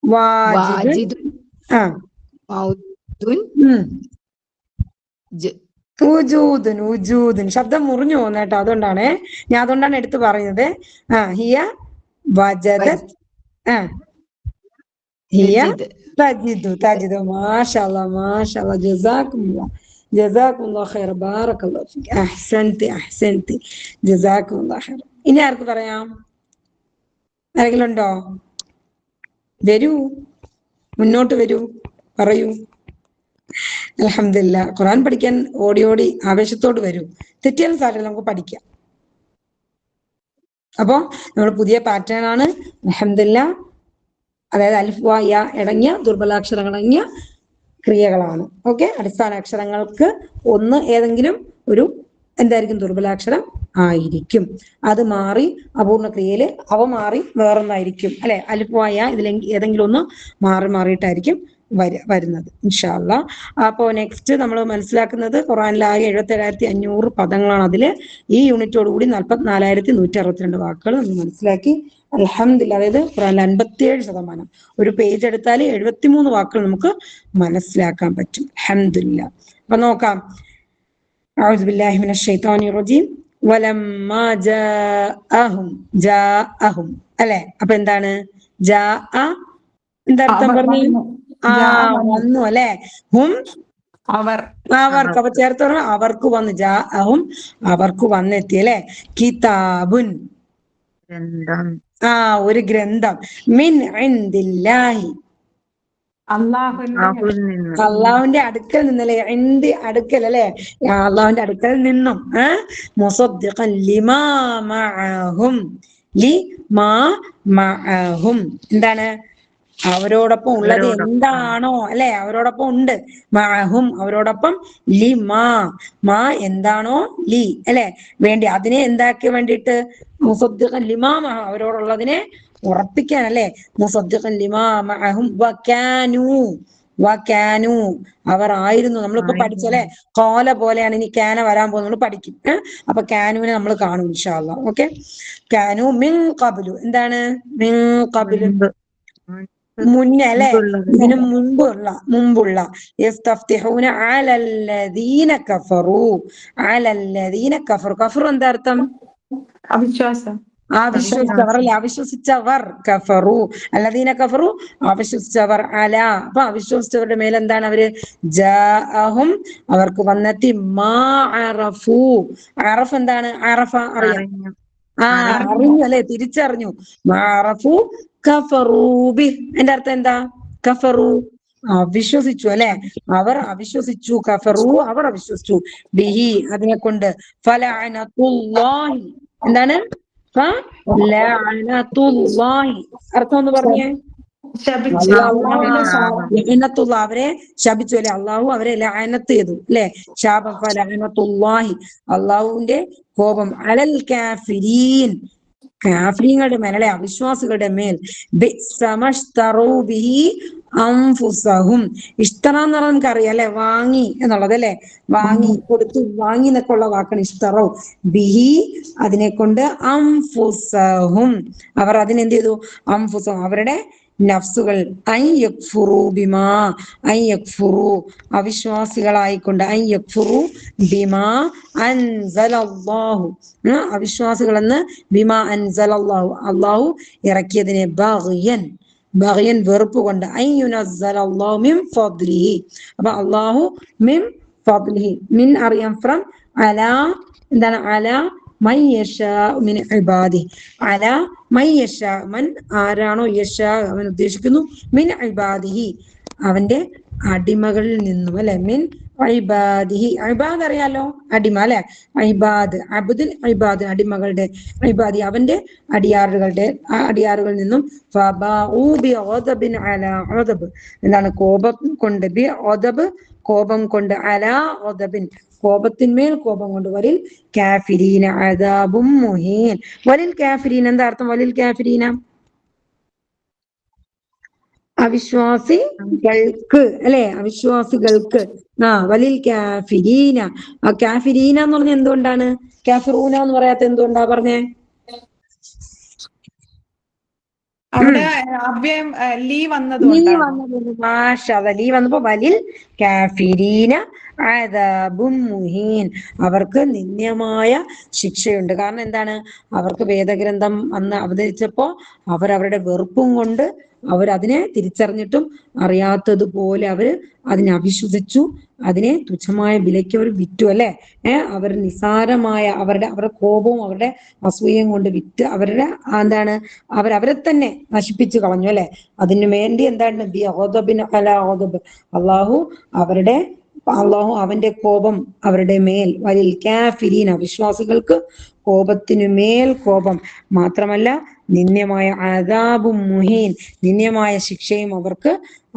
വാജിദുൻ മൗജൂദുൻ ഉജൂദുൻ ഉജൂദുൻ. ശബ്ദം മുറിഞ്ഞു പോകുന്ന കേട്ടോ, അതുകൊണ്ടാണ് ഞാൻ എടുത്ത് പറയുന്നത്. ഹിയ വജദത് ഹിയ തജിദു തജിദു. മാഷാ അല്ലാ മാഷാ അല്ലാ. ജസാക്കുമുല്ലാഹ് ജസാക്കുമുല്ലാഹ് ഖൈർ. ബാറക്കല്ലാഹു ഫീക്. അഹ്സൻതി അഹ്സൻതി. ജസാക്കുമുല്ലാഹ് ഖൈർ. ഇനി ആർക്ക് പറയാം? ആരെങ്കിലും ഉണ്ടോ? വരൂ, മുന്നോട്ട് വരൂ, പറയൂ. അൽഹംദുലില്ലാ. ഖുർആൻ പഠിക്കാൻ ഓടി ഓടി ആവേശത്തോട് വരൂ. തെറ്റിയാലും സാരമില്ല, നമുക്ക് പഠിക്കാം. അപ്പോ നമ്മൾ പുതിയ പാറ്റേൺ ആണ്. അൽഹംദുലില്ലാ. അതായത് അലിഫ് വാ യാ അടങ്ങിയ ദുർബലാക്ഷരങ്ങൾ അടങ്ങിയ ക്രിയകളാണ്. ഓക്കെ, അടിസ്ഥാന അക്ഷരങ്ങൾക്ക് ഒന്ന് ഏതെങ്കിലും ഒരു എന്തായിരിക്കും? ദുർബലാക്ഷരം ആയിരിക്കും. അത് മാറി അപൂർണ ക്രിയയില് അവ മാറി വേറൊന്നായിരിക്കും അല്ലെ? അലിഫ് വാ യാ ഇതിൽ ഏതെങ്കിലും ഒന്ന് മാറിയിട്ടായിരിക്കും വരുന്നത് ഇൻഷാ അല്ലാ. അപ്പോ നെക്സ്റ്റ് നമ്മൾ മനസ്സിലാക്കുന്നത് ഖുർആനിലാകെ 77,500 പദങ്ങളാണ്. അതില് ഈ യൂണിറ്റോട് കൂടി 44,162 വാക്കുകൾ നമ്മൾ മനസ്സിലാക്കി. അൽഹംദുലില്ലാ. അതായത് ഖുർആനിൽ 57%. ഒരു പേജ് എടുത്താൽ 73 വാക്കുകൾ നമുക്ക് മനസ്സിലാക്കാൻ പറ്റും. അൽഹംദുലില്ലാ. അപ്പൊ നോക്കാം. അഊദു ബില്ലാഹി മിനശ് ശൈത്വാനിർ റജീം. വലമ്മാ ജാഅഹും അല്ലെ? അപ്പൊ എന്താണ് ജാഅ? എന്താ അർത്ഥം പറഞ്ഞു? വന്നു അല്ലെ? ഹും അവർക്ക്. അപ്പൊ ചേർത്ത് പറഞ്ഞു അവർക്ക് വന്നു. ജാഅഹും അവർക്ക് വന്നെത്തി അല്ലെ? കിതാബുൻ ഒരു ഗ്രന്ഥം. മിൻ ഇൻദില്ലാഹി അള്ളാഹുവിന്റെ അടുക്കൽ നിന്നല്ലേ? എന്റെ അടുക്കൽ അല്ലെ? അള്ളാഹുവിന്റെ അടുക്കൽ നിന്നും. മുസദ്ദിഖൻ ലിമാ മഅഹും. ലിമാ മഅഹും എന്താണ്? അവരോടൊപ്പം ഉള്ളത് എന്താണോ അല്ലെ? അവരോടൊപ്പം ഉണ്ട്. മഅഹും അവരോടൊപ്പം. ലിമാ മാ എന്താണോ? ലി അല്ലെ? വേണ്ടി അതിനെ എന്താക്കി വേണ്ടിയിട്ട്? മുസദ്ദിഖൻ ലിമാ മഅഹും അവരോടുള്ളതിനെ ഉറപ്പിക്കാൻ അല്ലെ? മുസദ്ദിഖൻ ലിമാ മഅഹും വകാനു അവർ ആയിരുന്നു. നമ്മളിപ്പോ പഠിച്ചല്ലേ? ഖാല പോലെയാണ് ഇനി കാന വരാൻ പോകുന്നത്. നമ്മൾ പഠിക്കും. അപ്പൊ കാനുവിനെ നമ്മൾ കാണും ഇൻഷാ അല്ലാഹ്. ഓക്കെ, കാനു മിൻ ഖബ്ലു. എന്താണ് മിൻ ഖബ്ലു? മുന്നേ അല്ലെ, മുമ്പുള്ളത്. ഇതിന് മുമ്പുള്ള യസ്തഫ്തിഹൂന അലല്ലദീന കഫറു. അലല്ലദീന കഫറു. കഫറു എന്താ അർത്ഥം? അവിശ്വാസം. അവിശ്വസിച്ചവർ അല്ലെ, അവിശ്വസിച്ചവർ. കഫറു അല്ലദീന കഫറു, അവിശ്വസിച്ചവർ. അല, അപ്പൊ അവിശ്വസിച്ചവരുടെ മേൽ എന്താണ് അവര്? ജാഅഹും, അവർക്ക് വന്നെത്തി. മാ അറഫു. അറഫ് എന്താണ്? അറഫ അറിയാം. അറിഞ്ഞു. അറിഞ്ഞു അല്ലെ, തിരിച്ചറിഞ്ഞു. മാ അറഫു കഫറു ബിഹ്. എന്റെ അർത്ഥം എന്താ? കഫറു, അവിശ്വസിച്ചു അല്ലെ, അവർ അവിശ്വസിച്ചു. കഫറു, അവർ അവിശ്വസിച്ചു. ബിഹി, അതിനെ കൊണ്ട്. ഫലഅനതുല്ലാഹി, എന്താണ്? ലഅനതുല്ലാഹി, അർത്ഥം ഒന്ന് പറഞ്ഞേ. ശപിച്ചു. ലഅനത്തുള്ള, അവരെ ശപിച്ചു അല്ലെ, അള്ളാഹു അവരെ ലഅനത്ത് ചെയ്തു അല്ലെ, ശാപം. ഫലഅനതുല്ലാഹി, അള്ളാഹുവിന്റെ കോപം. അലൽ കാഫിരീൻ, കാഫിരീങ്ങളുടെ മേൽ അല്ലെ, അവിശ്വാസികളുടെ മേൽ. ബിഅ്സമശ്തറൂ ബിഹി അൻഫുസഹും. ഇഷ്തറ എന്ന് പറഞ്ഞാൽ നമുക്ക് അറിയാം അല്ലെ, വാങ്ങി എന്നുള്ളത് അല്ലെ, വാങ്ങി കൊടുത്തു, വാങ്ങി എന്നൊക്കെ ഉള്ള വാക്കാണ് ഇഷ്തറോ. ബിഹി, അതിനെ കൊണ്ട്. അൻഫുസഹും, അവർ അതിനെന്ത് ചെയ്തു? അൻഫുസഹും, അവരുടെ നഫ്സുകൾ. ഐ യക്ഫുറു ബിമാ, ഐ യക്ഫുറു, അവിശ്വാസികളായിക്കൊണ്ട്. ഐ യക്ഫുറു ബിമാ അൻസലല്ലാഹു, അവിശ്വാസികളെന്ന്. ബിമാ അൻസലല്ലാഹു, അള്ളാഹു ഇറക്കിയതിനെ. ബഗ്യൻ, ബഗ്യൻ വെറുപ്പ് കൊണ്ട്. ഐ യുനസ്സലല്ലാഹു മിൻ ഫദ്ലിഹി, അപ്പൊ അള്ളാഹു മിൻ ഫദ്ലിഹി. മിൻ അറിയാം, ഫ്രം. അല, എന്താണ്? അല മൻ യശാഉ മിൻ ഇബാദിഹി. അല മൻ യശാഉ, മൻ ആരാണോ, യശാഉ അവൻ ഉദ്ദേശിക്കുന്നു. മിൻ ഇബാദിഹി, അവന്റെ അടിമകളിൽ നിന്നും അല്ലെ. മിൻ ഇബാദിഹി, ഇബാദ് അറിയാലോ, അടിമ അല്ലെ. ഇബാദ്, അബ്ദുൽ ഇബാദ്, അടിമകളുടെ. ഇബാദി, അവന്റെ അടിയാറുകളിൽ നിന്നും. ഫബാഉ ബിഗദബിൻ അലാ ഗദബ്, എന്താണ്? കോപം കൊണ്ട്. ബിഗദബ്, കോപം കൊണ്ട്. അലാ ഗദബിൻ, കോപത്തിന്മേൽ കോപം കൊണ്ട്. വലിൽ കാഫിരീന അദാബും മുഹീൻ. വലിൽ കാഫിരീൻ എന്താ അർത്ഥം? വലിൽ കാഫിരീന, അവിശ്വാസികൾക്ക് അല്ലെ, അവിശ്വാസികൾക്ക്. വലിൽ കാഫിരീന. കാഫിരീന എന്ന് പറഞ്ഞാൽ എന്തുകൊണ്ടാണ് കാഫിറൂന എന്ന് പറയാത്ത? എന്തുകൊണ്ടാ പറഞ്ഞേ? അവിടെ അവ്യയം ലീ വന്നതുകൊണ്ടാണ്. ലീ വന്നപ്പോ വലിൽ കാഫിരീന അദാബും മുഹീൻ, അവർക്ക് നിന്ദ്യമായ ശിക്ഷയുണ്ട്. കാരണം എന്താണ്? അവർക്ക് വേദഗ്രന്ഥം അന്ന് അവതരിച്ചപ്പോ അവരവരുടെ വെറുപ്പും കൊണ്ട് അവരതിനെ തിരിച്ചറിഞ്ഞിട്ടും അറിയാത്തതുപോലെ അവര് അതിനെ അവിശ്വസിച്ചു. അതിനെ തുച്ഛമായ വിലയ്ക്ക് അവർ വിറ്റു അല്ലെ. അവർ നിസാരമായ അവരുടെ കോപവും അവരുടെ അസൂയയും കൊണ്ട് വിറ്റ് അവരുടെ എന്താണ്, അവരെ തന്നെ നശിപ്പിച്ചു കളഞ്ഞു അല്ലെ. അതിനു വേണ്ടി എന്താണ്? അള്ളാഹു അവന്റെ കോപം അവരുടെ മേൽ. വലിൽ കാഫിരീൻ, അവിശ്വാസികൾക്ക് കോപത്തിനു മേൽ കോപം. മാത്രമല്ല നിന്ദ്യമായ അദാബും മുഹീൻ, നിന്ദ്യമായ ശിക്ഷയും അവർക്ക്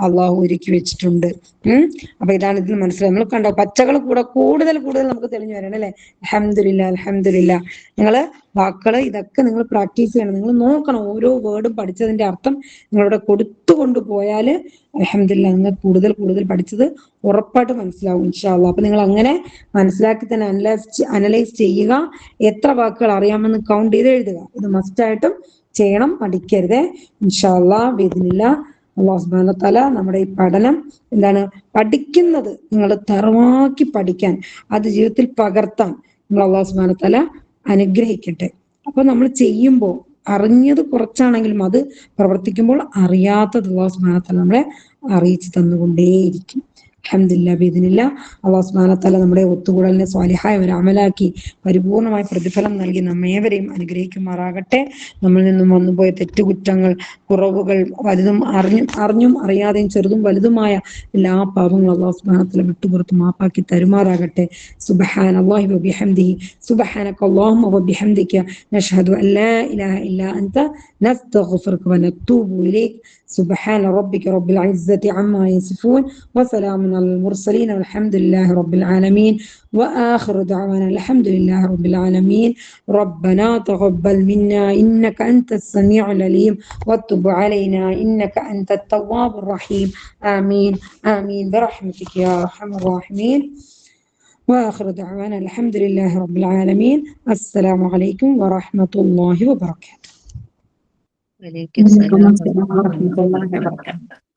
അള്ളാഹു ഒരുക്കി വെച്ചിട്ടുണ്ട്. അപ്പൊ ഇതാണ് ഇതിൽ മനസ്സിലായി. നമ്മൾ കണ്ടോ, പച്ചകൾ കൂടുതൽ നമുക്ക് തെളിഞ്ഞു വരണം അല്ലെ. അൽഹംദുലില്ലാ, അൽഹംദുലില്ലാ. നിങ്ങള് വാക്കുകള് ഇതൊക്കെ നിങ്ങൾ പ്രാക്ടീസ് ചെയ്യണം. നിങ്ങൾ നോക്കണം, ഓരോ വേർഡും പഠിച്ചതിന്റെ അർത്ഥം നിങ്ങളിവിടെ കൊടുത്തുകൊണ്ട് പോയാല് അൽഹംദുലില്ലാ നിങ്ങൾ കൂടുതൽ പഠിച്ചത് ഉറപ്പായിട്ട് മനസ്സിലാവും ഇൻഷാ അല്ലാഹ്. അപ്പൊ നിങ്ങൾ അങ്ങനെ മനസ്സിലാക്കി തന്നെ അനലൈസ് ചെയ്യുക. എത്ര വാക്കുകൾ അറിയാമെന്ന് കൗണ്ട് ചെയ്ത് എഴുതുക. ഇത് മസ്റ്റായിട്ടും ചെയ്യണം, പഠിക്കരുതേ. ഇൻഷാ അല്ലാഹ് ബിഇദ്നില്ലാ. അല്ലാഹു സുബ്ഹാനഹു വ തആല നമ്മുടെ ഈ പഠനം എന്താണ്, പഠിക്കുന്നത് നിങ്ങൾ തറവാക്കി പഠിക്കാൻ, അത് ജീവിതത്തിൽ പകർത്താൻ നിങ്ങൾ അല്ലാഹു സുബ്ഹാനഹു വ തആല അനുഗ്രഹിക്കട്ടെ. അപ്പൊ നമ്മൾ ചെയ്യുമ്പോൾ അറിഞ്ഞത് കുറച്ചാണെങ്കിലും അത് പ്രവർത്തിക്കുമ്പോൾ അറിയാത്തത് അല്ലാഹു സുബ്ഹാനഹു വ തആല നമ്മളെ അറിയിച്ചു തന്നുകൊണ്ടേയിരിക്കും. അൽഹംദുലില്ലാ ബിഇദ്നില്ലാ. അല്ലാഹു സുബ്ഹാനഹു വ തആല നമ്മുടെ ഒത്തുകൂടലിനെ സ്വാലിഹായ ഒരു അമലാക്കി പരിപൂർണമായ പ്രതിഫലം നൽകി നമ്മേവരെയും അനുഗ്രഹിക്കുമാറാകട്ടെ. നമ്മളിൽ നിന്നും വന്നുപോയ തെറ്റുകുറ്റങ്ങൾ, കുറവുകൾ, വലുതും അറിഞ്ഞും അറിയാതെയും ചെറുതും വലുതുമായ എല്ലാ പാപങ്ങളും അല്ലാഹു സുബ്ഹാനഹു വ തആല വിട്ടുപുറത്ത് മാപ്പാക്കി തരുമാറാകട്ടെ. സുബ്ഹാനല്ലാഹി വബിഹംദിഹി, സുബ്ഹാനക അല്ലാഹുമ്മ വബിഹംദിക, നശ്ഹദു അൻ ലാ ഇലാഹ ഇല്ലാ അൻത, നസ്തഗ്ഫിറുക വനത്തൂബു ഇലൈക്. സുബ്ഹാന റബ്ബിക റബ്ബിൽ ഇസ്സത്തി അമ്മാ യസിഫൂൻ വസലാമുൻ അലൽ മുർസലീൻ വൽഹംദുലില്ലാഹി റബ്ബിൽ ആലമീൻ. وآخر دعوانا الحمد لله رب العالمين. ربنا تقبل منا إنك أنت السميع العليم وتب علينا إنك أنت التواب الرحيم. آمين آمين برحمتك يا أرحم الراحمين. وآخر دعوانا الحمد لله رب العالمين. السلام عليكم ورحمة الله وبركاته. വലൈക്കും സലാം. വറഹ്മത്തുള്ളാഹി വബറകാതുഹു.